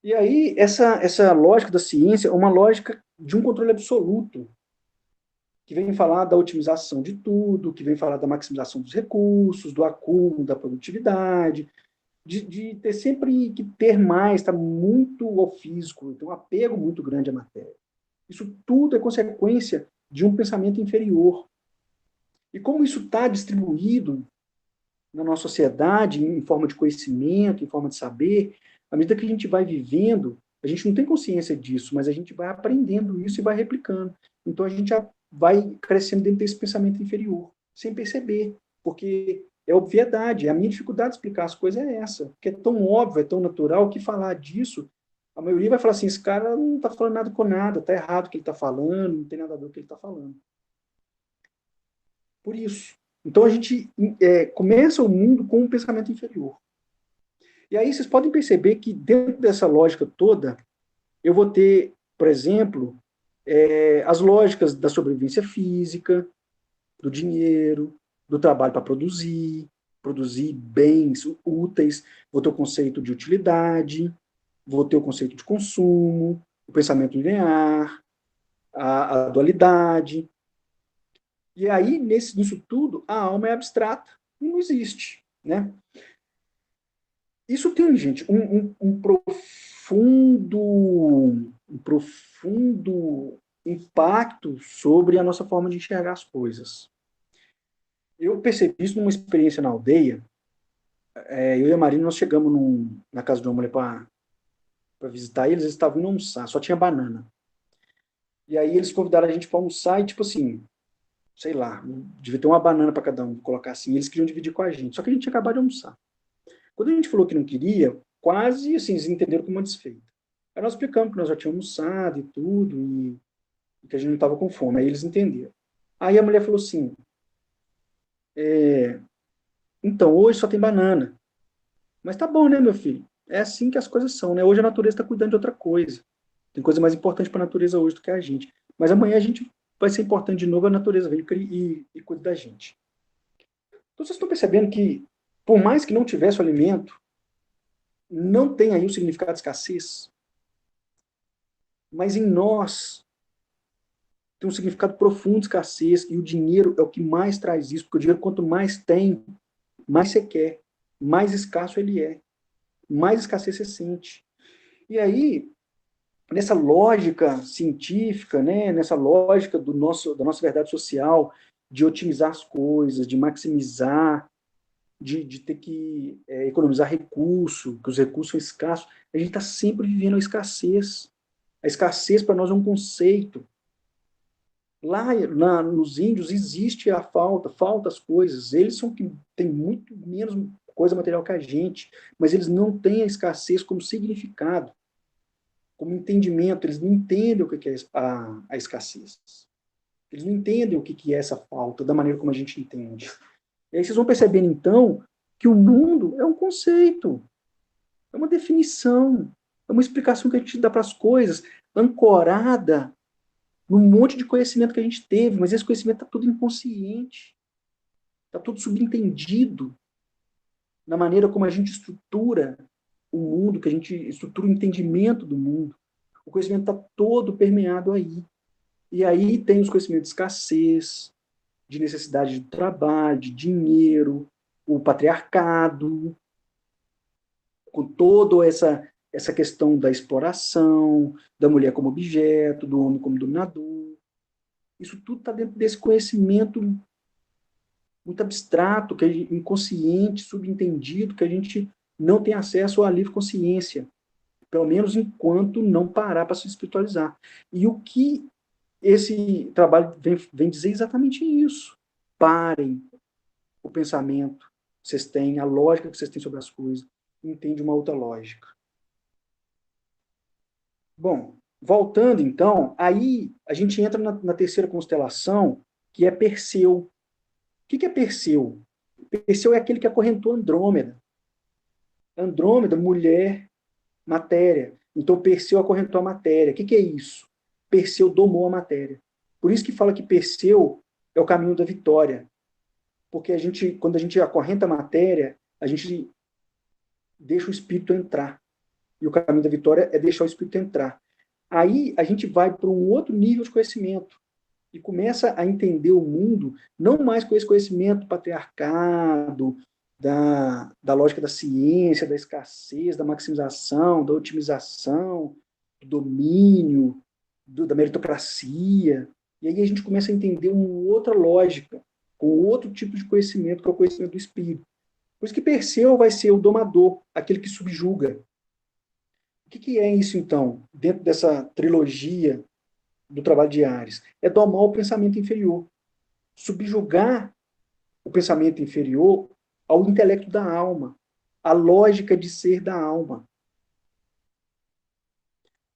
E aí, essa lógica da ciência é uma lógica de um controle absoluto, que vem falar da otimização de tudo, que vem falar da maximização dos recursos, do acúmulo, da produtividade, de ter sempre que ter mais, está muito ao físico, tem um apego muito grande à matéria. Isso tudo é consequência de um pensamento inferior. E como isso está distribuído na nossa sociedade, em forma de conhecimento, em forma de saber, à medida que a gente vai vivendo, a gente não tem consciência disso, mas a gente vai aprendendo isso e vai replicando. Então a gente já vai crescendo dentro desse pensamento inferior, sem perceber, porque é obviedade. A minha dificuldade de explicar as coisas é essa, porque é tão óbvio, é tão natural que falar disso, a maioria vai falar assim, esse cara não está falando nada com nada, está errado o que ele está falando, não tem nada a ver com o que ele está falando. Por isso. Então a gente começa o mundo com um pensamento inferior. E aí vocês podem perceber que dentro dessa lógica toda, eu vou ter, por exemplo, as lógicas da sobrevivência física, do dinheiro, do trabalho para produzir bens úteis, vou ter o conceito de utilidade, vou ter o conceito de consumo, o pensamento linear, a dualidade. E aí, nisso tudo, a alma é abstrata e não existe. Né? Isso tem, gente, um profundo impacto sobre a nossa forma de enxergar as coisas. Eu percebi isso numa experiência na aldeia. Eu e a Marina, nós chegamos na casa de uma mulher para visitar eles estavam indo almoçar, só tinha banana. E aí eles convidaram a gente para almoçar e, tipo assim, sei lá, devia ter uma banana para cada um, vou colocar assim, eles queriam dividir com a gente, só que a gente tinha acabado de almoçar. Quando a gente falou que não queria, quase assim, eles entenderam como uma desfeita. Aí nós explicamos que nós já tínhamos almoçado e tudo, e que a gente não estava com fome. Aí eles entenderam. Aí a mulher falou assim, então, hoje só tem banana. Mas tá bom, né, meu filho? É assim que as coisas são, né? Hoje a natureza está cuidando de outra coisa. Tem coisa mais importante para a natureza hoje do que a gente. Mas amanhã a gente vai ser importante de novo, a natureza vem e cuida da gente. Então vocês estão percebendo que, por mais que não tivesse o alimento, não tem aí o significado de escassez, mas em nós tem um significado profundo de escassez, e o dinheiro é o que mais traz isso, porque o dinheiro, quanto mais tem, mais você quer, mais escasso ele é, mais escassez você sente. E aí, nessa lógica científica, né, nessa lógica da nossa verdade social, de otimizar as coisas, de maximizar, de ter que economizar recurso, que os recursos são escassos, a gente está sempre vivendo a escassez. A escassez para nós é um conceito. Lá nos índios existe a falta as coisas. Eles são que têm muito menos coisa material que a gente, mas eles não têm a escassez como significado, como entendimento. Eles não entendem o que é a escassez. Eles não entendem o que é essa falta da maneira como a gente entende. E aí vocês vão percebendo, então, que o mundo é um conceito, é uma definição, é uma explicação que a gente dá para as coisas, ancorada num monte de conhecimento que a gente teve, mas esse conhecimento está tudo inconsciente, está tudo subentendido na maneira como a gente estrutura o mundo, que a gente estrutura o entendimento do mundo. O conhecimento está todo permeado aí. E aí tem os conhecimentos de escassez, de necessidade de trabalho, de dinheiro, o patriarcado, com toda essa questão da exploração, da mulher como objeto, do homem como dominador. Isso tudo está dentro desse conhecimento muito abstrato, que é inconsciente, subentendido, que a gente não tem acesso à livre consciência, pelo menos enquanto não parar para se espiritualizar. E o que esse trabalho vem dizer exatamente isso. Parem o pensamento que vocês têm, a lógica que vocês têm sobre as coisas, entende uma outra lógica. Bom, voltando então, aí a gente entra na terceira constelação, que é Perseu. O que é Perseu? Perseu é aquele que acorrentou Andrômeda. Andrômeda, mulher, matéria. Então Perseu acorrentou a matéria. O que é isso? Perseu domou a matéria. Por isso que fala que Perseu é o caminho da vitória. Porque quando a gente acorrenta a matéria, a gente deixa o espírito entrar. E o caminho da vitória é deixar o espírito entrar. Aí a gente vai para um outro nível de conhecimento e começa a entender o mundo não mais com esse conhecimento patriarcado, da lógica da ciência, da escassez, da maximização, da otimização, do domínio, da meritocracia. E aí a gente começa a entender uma outra lógica, com outro tipo de conhecimento, que é o conhecimento do espírito. Por isso que Perseu vai ser o domador, aquele que subjuga. O que é isso, então, dentro dessa trilogia do trabalho de Ares? É domar o pensamento inferior. Subjugar o pensamento inferior ao intelecto da alma, à lógica de ser da alma.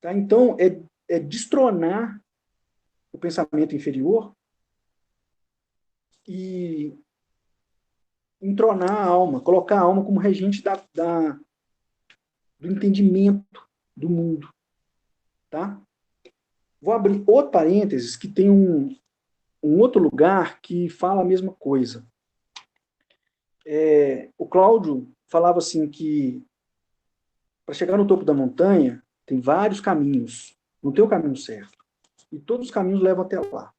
Tá? Então, é destronar o pensamento inferior e entronar a alma, colocar a alma como regente do entendimento do mundo. Tá? Vou abrir outro parênteses, que tem um outro lugar que fala a mesma coisa. O Cláudio falava assim que para chegar no topo da montanha tem vários caminhos, não tem o caminho certo. E todos os caminhos levam até lá.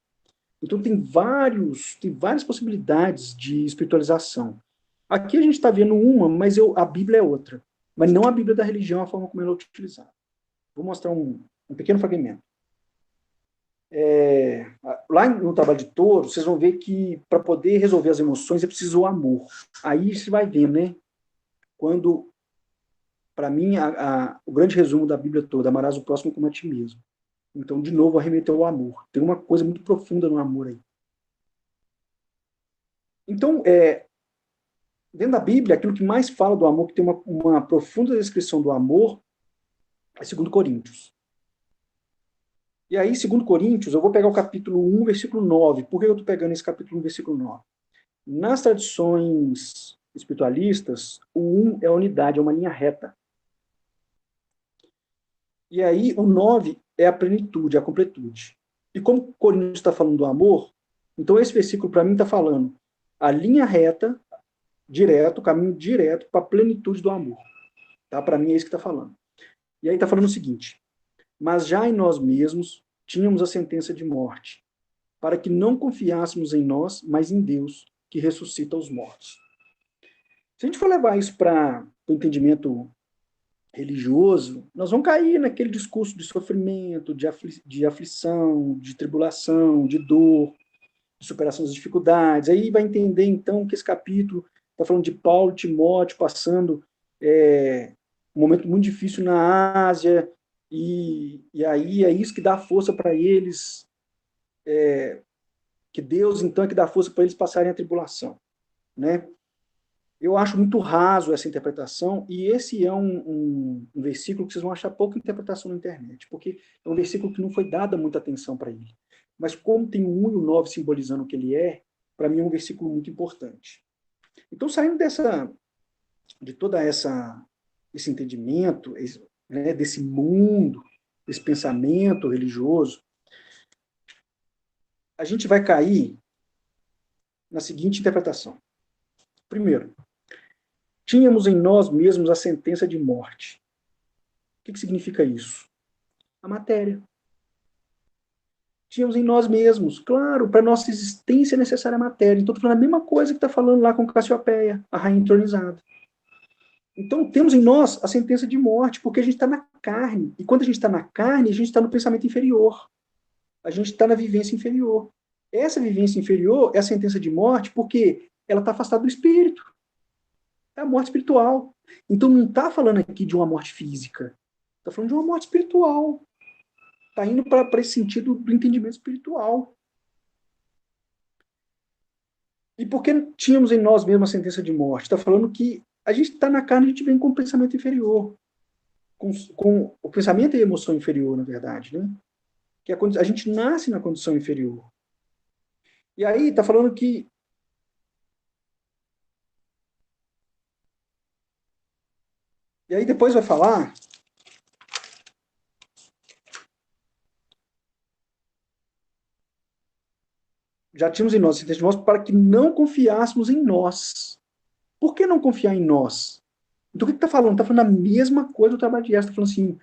Então tem várias possibilidades de espiritualização. Aqui a gente está vendo uma, mas a Bíblia é outra. Mas não a Bíblia da religião, a forma como ela é utilizada. Vou mostrar um pequeno fragmento. Lá no trabalho de touro, vocês vão ver que para poder resolver as emoções é preciso o amor. Aí você vai vendo, né? Quando, para mim, o grande resumo da Bíblia toda, amarás o próximo como a ti mesmo. Então, de novo, arremeteu ao amor. Tem uma coisa muito profunda no amor aí. Então, dentro da Bíblia, aquilo que mais fala do amor, que tem uma profunda descrição do amor, é 2 Coríntios. E aí, 2 Coríntios, eu vou pegar o capítulo 1, versículo 9. Por que eu estou pegando esse capítulo 1, versículo 9? Nas tradições espiritualistas, o 1 é a unidade, é uma linha reta. E aí, o 9 é a plenitude, a completude. E como Coríntios está falando do amor, então esse versículo, para mim, está falando a linha reta, direto, o caminho direto para a plenitude do amor. Tá? Para mim, é isso que está falando. E aí está falando o seguinte: mas já em nós mesmos tínhamos a sentença de morte, para que não confiássemos em nós, mas em Deus, que ressuscita os mortos. Se a gente for levar isso para o entendimento religioso, nós vamos cair naquele discurso de sofrimento, de aflição, de tribulação, de dor, de superação das dificuldades. Aí vai entender, então, que esse capítulo está falando de Paulo e Timóteo passando um momento muito difícil na Ásia, e aí é isso que dá força para eles, que Deus, então, é que dá força para eles passarem a tribulação, né? Eu acho muito raso essa interpretação, e esse é um versículo que vocês vão achar pouca interpretação na internet, porque é um versículo que não foi dada muita atenção para ele. Mas como tem o 1 e o 9 simbolizando o que ele é, para mim é um versículo muito importante. Então, saindo de toda esse entendimento, né, desse mundo, desse pensamento religioso, a gente vai cair na seguinte interpretação. Primeiro, tínhamos em nós mesmos a sentença de morte. O que significa isso? A matéria. Tínhamos em nós mesmos, claro, para nossa existência é necessária a matéria. Então, estou falando a mesma coisa que está falando lá com Cassiopeia, a rainha entronizada. Então, temos em nós a sentença de morte, porque a gente está na carne. E quando a gente está na carne, a gente está no pensamento inferior. A gente está na vivência inferior. Essa vivência inferior é a sentença de morte porque ela está afastada do espírito. É a morte espiritual. Então, não está falando aqui de uma morte física. Está falando de uma morte espiritual. Está indo para esse sentido do entendimento espiritual. E por que tínhamos em nós mesmos a sentença de morte? Está falando que a gente está na carne, a gente vem com o pensamento inferior. Com o pensamento e a emoção inferior, na verdade, né? Que a gente nasce na condição inferior. E aí está falando que e aí depois vai falar já tínhamos em nós a sentença de morte para que não confiássemos em nós. Por que não confiar em nós? Então o que está falando? Está falando a mesma coisa do trabalho de Está falando assim,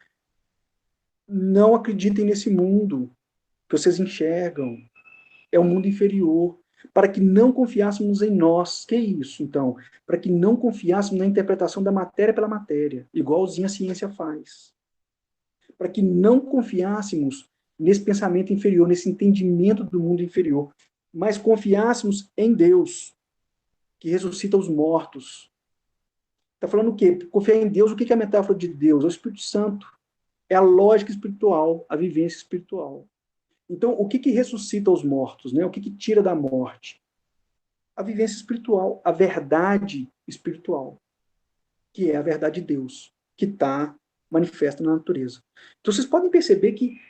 não acreditem nesse mundo que vocês enxergam. É um mundo inferior. Para que não confiássemos em nós. Que é isso, então? Para que não confiássemos na interpretação da matéria pela matéria, igualzinho a ciência faz. Para que não confiássemos nesse pensamento inferior, nesse entendimento do mundo inferior, mas confiássemos em Deus, que ressuscita os mortos. Está falando o quê? Confiar em Deus, o que é a metáfora de Deus? É o Espírito Santo. É a lógica espiritual, a vivência espiritual. Então, o que ressuscita os mortos? Né? O que tira da morte? A vivência espiritual, a verdade espiritual, que é a verdade de Deus, que está manifesta na natureza. Então, vocês podem perceber que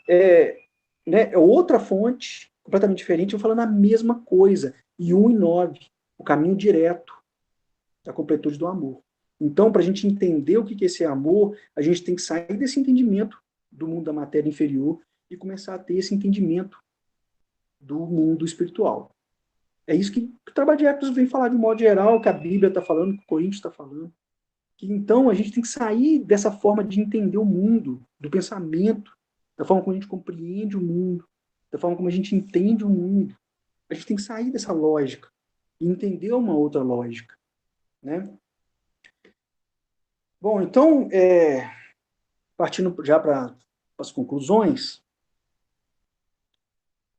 é outra fonte, completamente diferente, eu falando a mesma coisa. E 1 e 9, o caminho direto da completude do amor. Então, para a gente entender o que é esse amor, a gente tem que sair desse entendimento do mundo da matéria inferior e começar a ter esse entendimento do mundo espiritual. É isso que o trabalho de Ecos vem falar de modo geral, que a Bíblia está falando, que o Coríntios está falando. Que, então, a gente tem que sair dessa forma de entender o mundo, do pensamento, da forma como a gente compreende o mundo, da forma como a gente entende o mundo. A gente tem que sair dessa lógica e entender uma outra lógica. Né? Bom, então, partindo já para as conclusões,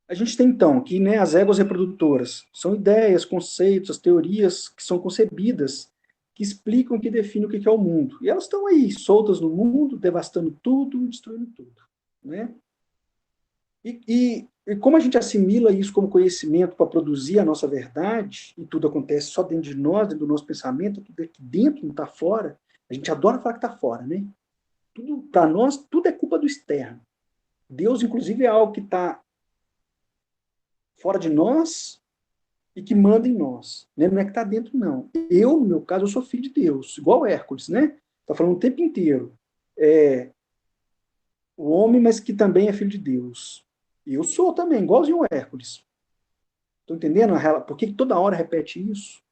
a gente tem, então, que as éguas reprodutoras são ideias, conceitos, as teorias que são concebidas, que explicam, que definem o que é o mundo. E elas estão aí, soltas no mundo, devastando tudo, destruindo tudo. Né? E como a gente assimila isso como conhecimento para produzir a nossa verdade, e tudo acontece só dentro de nós, dentro do nosso pensamento, tudo aqui dentro, não está fora, a gente adora falar que está fora, né? Tudo, para nós, tudo é culpa do externo. Deus, inclusive, é algo que está fora de nós e que manda em nós. Né? Não é que está dentro, não. Eu, no meu caso, eu sou filho de Deus, igual Hércules, né? Está falando o tempo inteiro. O homem, mas que também é filho de Deus. E eu sou também, igualzinho o Hércules. Estão entendendo? Por que toda hora repete isso?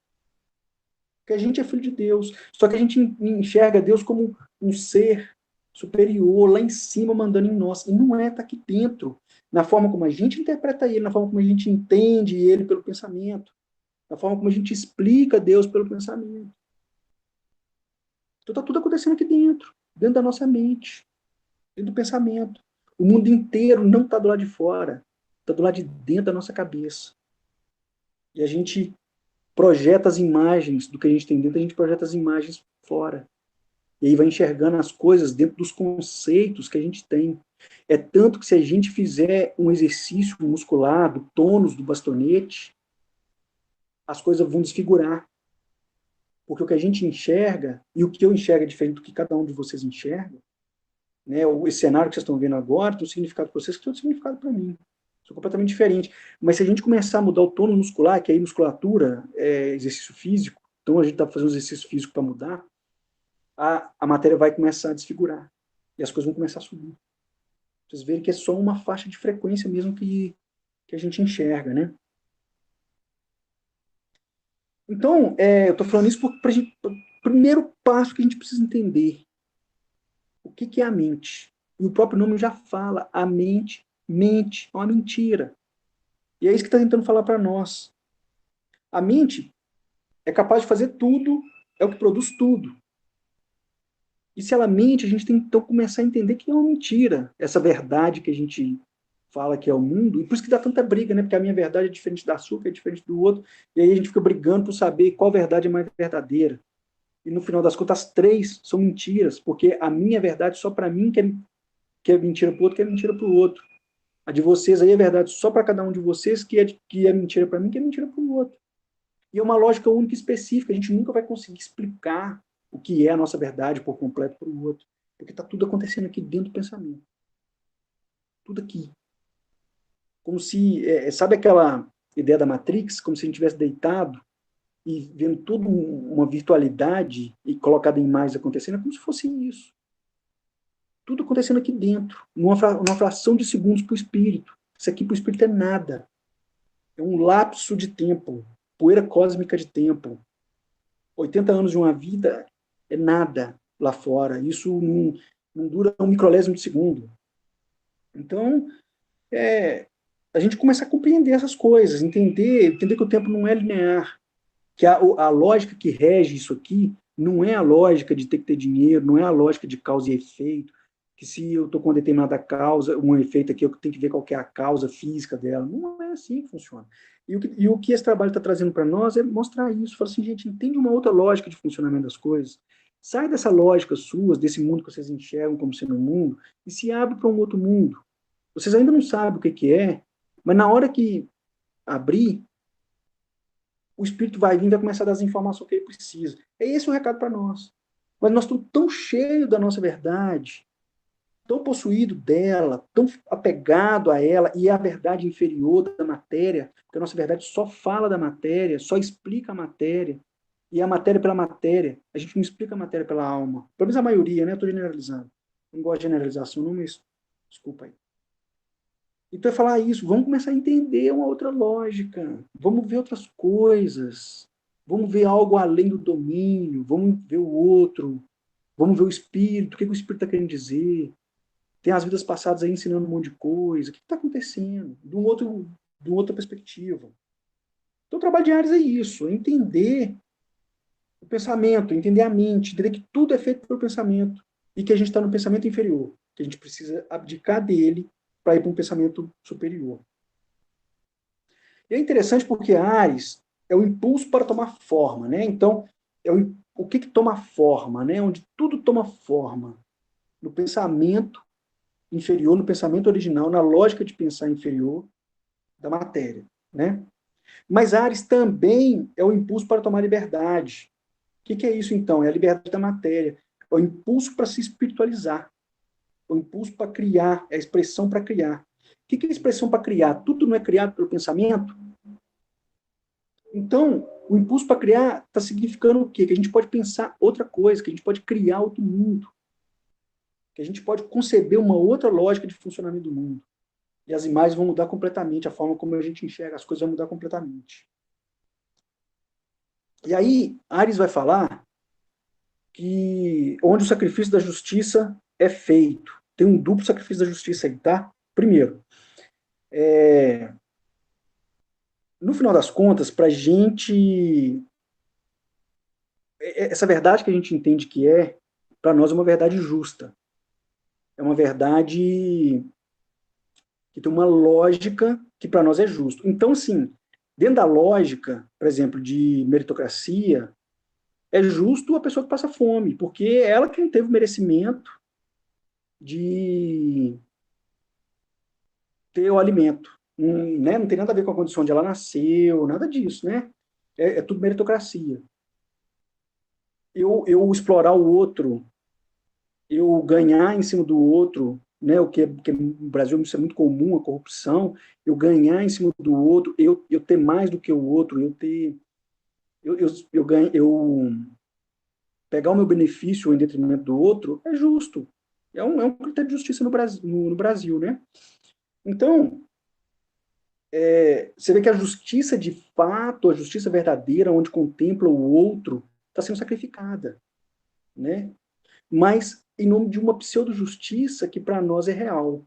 Porque a gente é filho de Deus. Só que a gente enxerga Deus como um ser superior, lá em cima, mandando em nós. E não é, está aqui dentro. Na forma como a gente interpreta ele, na forma como a gente entende ele pelo pensamento, na forma como a gente explica Deus pelo pensamento. Então está tudo acontecendo aqui dentro. dentro da nossa mente, dentro do pensamento. O mundo inteiro não está do lado de fora, está do lado de dentro da nossa cabeça. E a gente projeta as imagens do que a gente tem dentro, a gente projeta as imagens fora. E aí vai enxergando as coisas dentro dos conceitos que a gente tem. É tanto que se a gente fizer um exercício muscular do tônus do bastonete, as coisas vão desfigurar. Porque o que a gente enxerga, e o que eu enxergo é diferente do que cada um de vocês enxerga, né? Esse cenário que vocês estão vendo agora tem um significado para vocês que tem outro significado para mim. São completamente diferentes. Mas se a gente começar a mudar o tônus muscular, que aí musculatura é exercício físico, então a gente está fazendo um exercício físico para mudar, a matéria vai começar a desfigurar. E as coisas vão começar a subir. Vocês verem que é só uma faixa de frequência mesmo que a gente enxerga, né? Então, eu estou falando isso para o primeiro passo que a gente precisa entender. O que é a mente? E o próprio nome já fala, a mente mente, é uma mentira. E é isso que está tentando falar para nós. A mente é capaz de fazer tudo, é o que produz tudo. E se ela mente, a gente tem que então começar a entender que é uma mentira, essa verdade que a gente fala que é o mundo, e por isso que dá tanta briga, né? Porque a minha verdade é diferente da sua, que é diferente do outro, e aí a gente fica brigando por saber qual verdade é mais verdadeira. E no final das contas, as três são mentiras, porque a minha verdade só para mim que é mentira para o outro, que é mentira para o outro. A de vocês aí é verdade só para cada um de vocês, que é mentira para mim, que é mentira para o outro. E é uma lógica única e específica, a gente nunca vai conseguir explicar o que é a nossa verdade por completo para o outro, porque está tudo acontecendo aqui dentro do pensamento. Tudo aqui. Como se, sabe aquela ideia da Matrix, como se a gente tivesse deitado e vendo toda uma virtualidade e colocada em imagens acontecendo, é como se fosse isso. Tudo acontecendo aqui dentro, numa fração de segundos para o espírito. Isso aqui para o espírito é nada. É um lapso de tempo, poeira cósmica de tempo. 80 anos de uma vida é nada lá fora. Isso não dura um microlésimo de segundo. Então, a gente começa a compreender essas coisas, entender que o tempo não é linear, que a lógica que rege isso aqui não é a lógica de ter que ter dinheiro, não é a lógica de causa e efeito, que se eu estou com uma determinada causa, um efeito aqui, eu tenho que ver qual que é a causa física dela. Não é assim que funciona. E o que esse trabalho está trazendo para nós é mostrar isso. Falar assim, gente, entende uma outra lógica de funcionamento das coisas. Sai dessa lógica sua, desse mundo que vocês enxergam como sendo um mundo, e se abre para um outro mundo. Vocês ainda não sabem o que é, mas na hora que abrir, o espírito vai vir e vai começar a dar as informações que ele precisa. É esse o recado para nós. Mas nós estamos tão cheios da nossa verdade, tão possuído dela, tão apegado a ela, e é a verdade inferior da matéria, porque a nossa verdade só fala da matéria, só explica a matéria, e a matéria pela matéria. A gente não explica a matéria pela alma. Pelo menos a maioria, né? Estou generalizando. Não gosto de generalização, não, mas desculpa aí. Então é falar isso, vamos começar a entender uma outra lógica, vamos ver outras coisas, vamos ver algo além do domínio, vamos ver o outro, vamos ver o espírito, o que o espírito está querendo dizer. Tem as vidas passadas aí ensinando um monte de coisa, o que está acontecendo? De uma outra perspectiva. Então o trabalho de Ares é isso, é entender o pensamento, entender a mente, entender que tudo é feito pelo pensamento e que a gente está no pensamento inferior, que a gente precisa abdicar dele para ir para um pensamento superior. E é interessante porque Ares é o impulso para tomar forma, né? Então, o que toma forma, né? Onde tudo toma forma. No pensamento inferior, no pensamento original, na lógica de pensar inferior da matéria, né? Mas Ares também é o impulso para tomar liberdade. O que é isso, então? É a liberdade da matéria. É o impulso para se espiritualizar. É o impulso para criar, é a expressão para criar. O que é a expressão para criar? Tudo não é criado pelo pensamento? Então, o impulso para criar está significando o quê? Que a gente pode pensar outra coisa, que a gente pode criar outro mundo, que a gente pode conceber uma outra lógica de funcionamento do mundo. E as imagens vão mudar completamente, a forma como a gente enxerga as coisas vai mudar completamente. E aí, Ares vai falar que onde o sacrifício da justiça é feito. Tem um duplo sacrifício da justiça aí, tá? Primeiro, no final das contas, para a gente essa verdade que a gente entende que é para nós é uma verdade justa. É uma verdade que tem uma lógica que para nós é justo. Então, assim, dentro da lógica, por exemplo, de meritocracia, é justo a pessoa que passa fome, porque é ela que não teve o merecimento de ter o alimento. Né? Não tem nada a ver com a condição onde ela nasceu, nada disso, né? É tudo meritocracia. Eu explorar o outro, eu ganhar em cima do outro, né? O que no Brasil isso é muito comum, a corrupção, eu ganhar em cima do outro, eu ter mais do que o outro, eu pegar o meu benefício em detrimento do outro, é justo. É um critério de justiça no Brasil, né? Então, você vê que a justiça de fato, a justiça verdadeira, onde contempla o outro, está sendo sacrificada, né? Mas em nome de uma pseudo-justiça que para nós é real.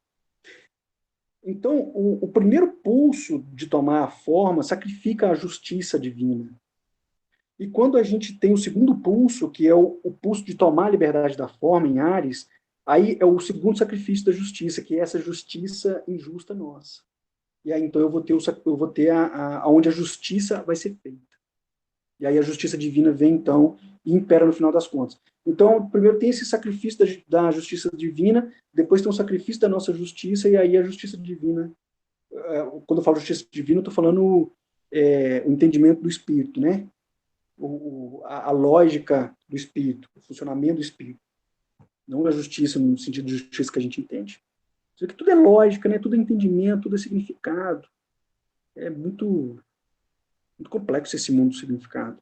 Então, o primeiro pulso de tomar a forma sacrifica a justiça divina. E quando a gente tem o segundo pulso, que é o pulso de tomar a liberdade da forma em Ares, aí é o segundo sacrifício da justiça, que é essa justiça injusta nossa. E aí então eu vou ter aonde a justiça vai ser feita. E aí a justiça divina vem então e impera no final das contas. Então, primeiro tem esse sacrifício da justiça divina, depois tem o sacrifício da nossa justiça, e aí a justiça divina. Quando eu falo justiça divina, eu estou falando o entendimento do espírito, né? A lógica do espírito, o funcionamento do espírito. Não a justiça no sentido de justiça que a gente entende. Isso aqui tudo é lógica, né? Tudo é entendimento, tudo é significado. É muito, muito complexo esse mundo do significado.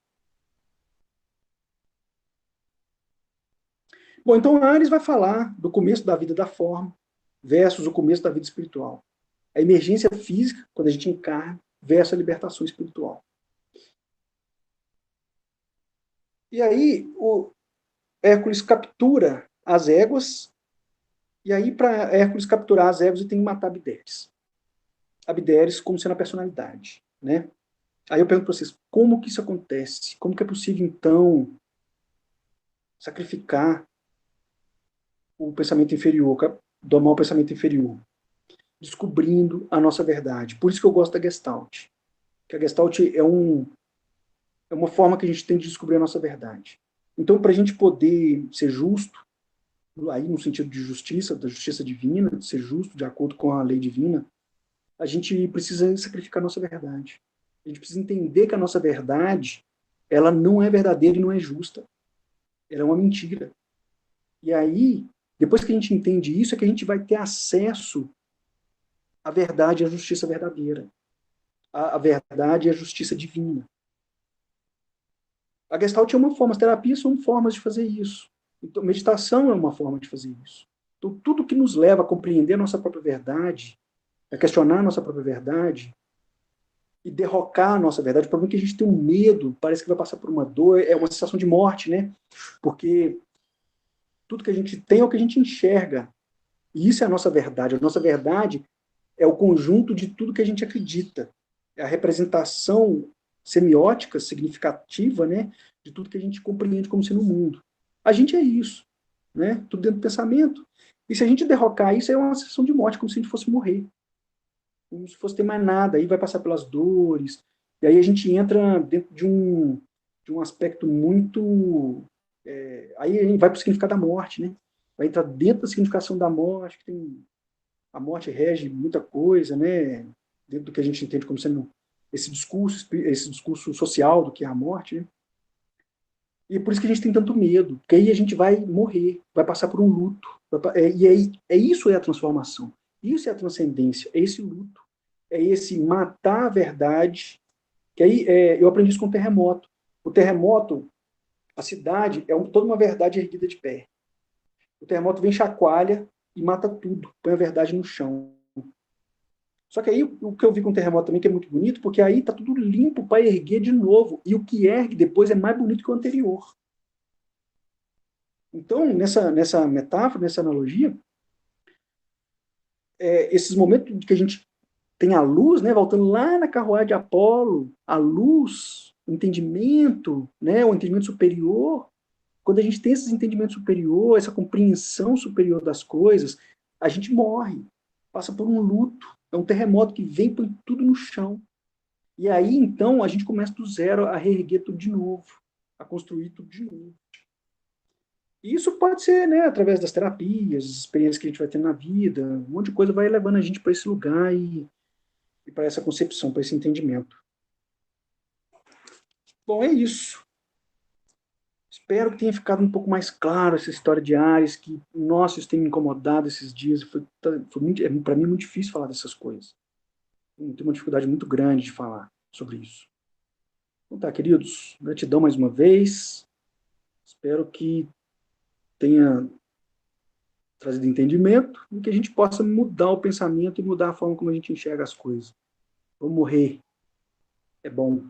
Bom, então Ares vai falar do começo da vida da forma versus o começo da vida espiritual. A emergência física, quando a gente encarna, versus a libertação espiritual. E aí o Hércules captura as éguas, e aí para Hércules capturar as éguas ele tem que matar Abderes. Abderes como sendo a personalidade, né? Aí eu pergunto para vocês, como que isso acontece? Como que é possível, então, sacrificar o pensamento inferior, domar o pensamento inferior? Descobrindo a nossa verdade. Por isso que eu gosto da Gestalt. Que a Gestalt é uma forma que a gente tem de descobrir a nossa verdade. Então, para a gente poder ser justo, aí no sentido de justiça, da justiça divina, de ser justo de acordo com a lei divina, a gente precisa sacrificar a nossa verdade. A gente precisa entender que a nossa verdade, ela não é verdadeira e não é justa. Ela é uma mentira. E aí, depois que a gente entende isso, é que a gente vai ter acesso à verdade e à justiça verdadeira. A verdade e a justiça divina. A Gestalt é uma forma, as terapias são formas de fazer isso. Então, meditação é uma forma de fazer isso. Então, tudo que nos leva a compreender a nossa própria verdade, a questionar a nossa própria verdade e derrocar a nossa verdade. O problema é que a gente tem um medo, parece que vai passar por uma dor, é uma sensação de morte, né? Porque tudo que a gente tem é o que a gente enxerga. E isso é a nossa verdade. A nossa verdade é o conjunto de tudo que a gente acredita. É a representação semiótica, significativa, né, de tudo que a gente compreende como sendo o mundo. A gente é isso, né? Tudo dentro do pensamento. E se a gente derrocar isso, é uma sensação de morte, como se a gente fosse morrer. Como se fosse ter mais nada. Aí vai passar pelas dores. E aí a gente entra dentro de um aspecto muito... aí a gente vai para o significado da morte, né? Vai entrar dentro da significação da morte, que tem... A morte rege muita coisa, né? Dentro do que a gente entende como sendo esse discurso social do que é a morte, né? E é por isso que a gente tem tanto medo, porque aí a gente vai morrer, vai passar por um luto. E aí, isso é a transformação. Isso é a transcendência, é esse luto. É esse matar a verdade. Que aí eu aprendi isso com o terremoto. O terremoto, a cidade, toda uma verdade erguida de pé. O terremoto vem, chacoalha e mata tudo, põe a verdade no chão. Só que aí o que eu vi com o terremoto também, que é muito bonito, porque aí tá tudo limpo para erguer de novo. E o que ergue depois é mais bonito que o anterior. Então, nessa metáfora, nessa analogia, esses momentos que a gente tem a luz, né, voltando lá na carruagem de Apolo, a luz, o entendimento, né, o entendimento superior, quando a gente tem esses entendimentos superiores, essa compreensão superior das coisas, a gente morre, passa por um luto, é um terremoto que vem e põe tudo no chão. E aí, então, a gente começa do zero a reerguer tudo de novo, a construir tudo de novo. E isso pode ser, né, através das terapias, experiências que a gente vai ter na vida, um monte de coisa vai levando a gente para esse lugar e para essa concepção, para esse entendimento. Bom, é isso. Espero que tenha ficado um pouco mais claro essa história de Ares, que, nossa, isso tem me incomodado esses dias. Para mim, é muito difícil falar dessas coisas. Eu tenho uma dificuldade muito grande de falar sobre isso. Então tá, queridos, gratidão mais uma vez. Espero que tenha trazido entendimento e que a gente possa mudar o pensamento e mudar a forma como a gente enxerga as coisas. Vamos morrer. É bom.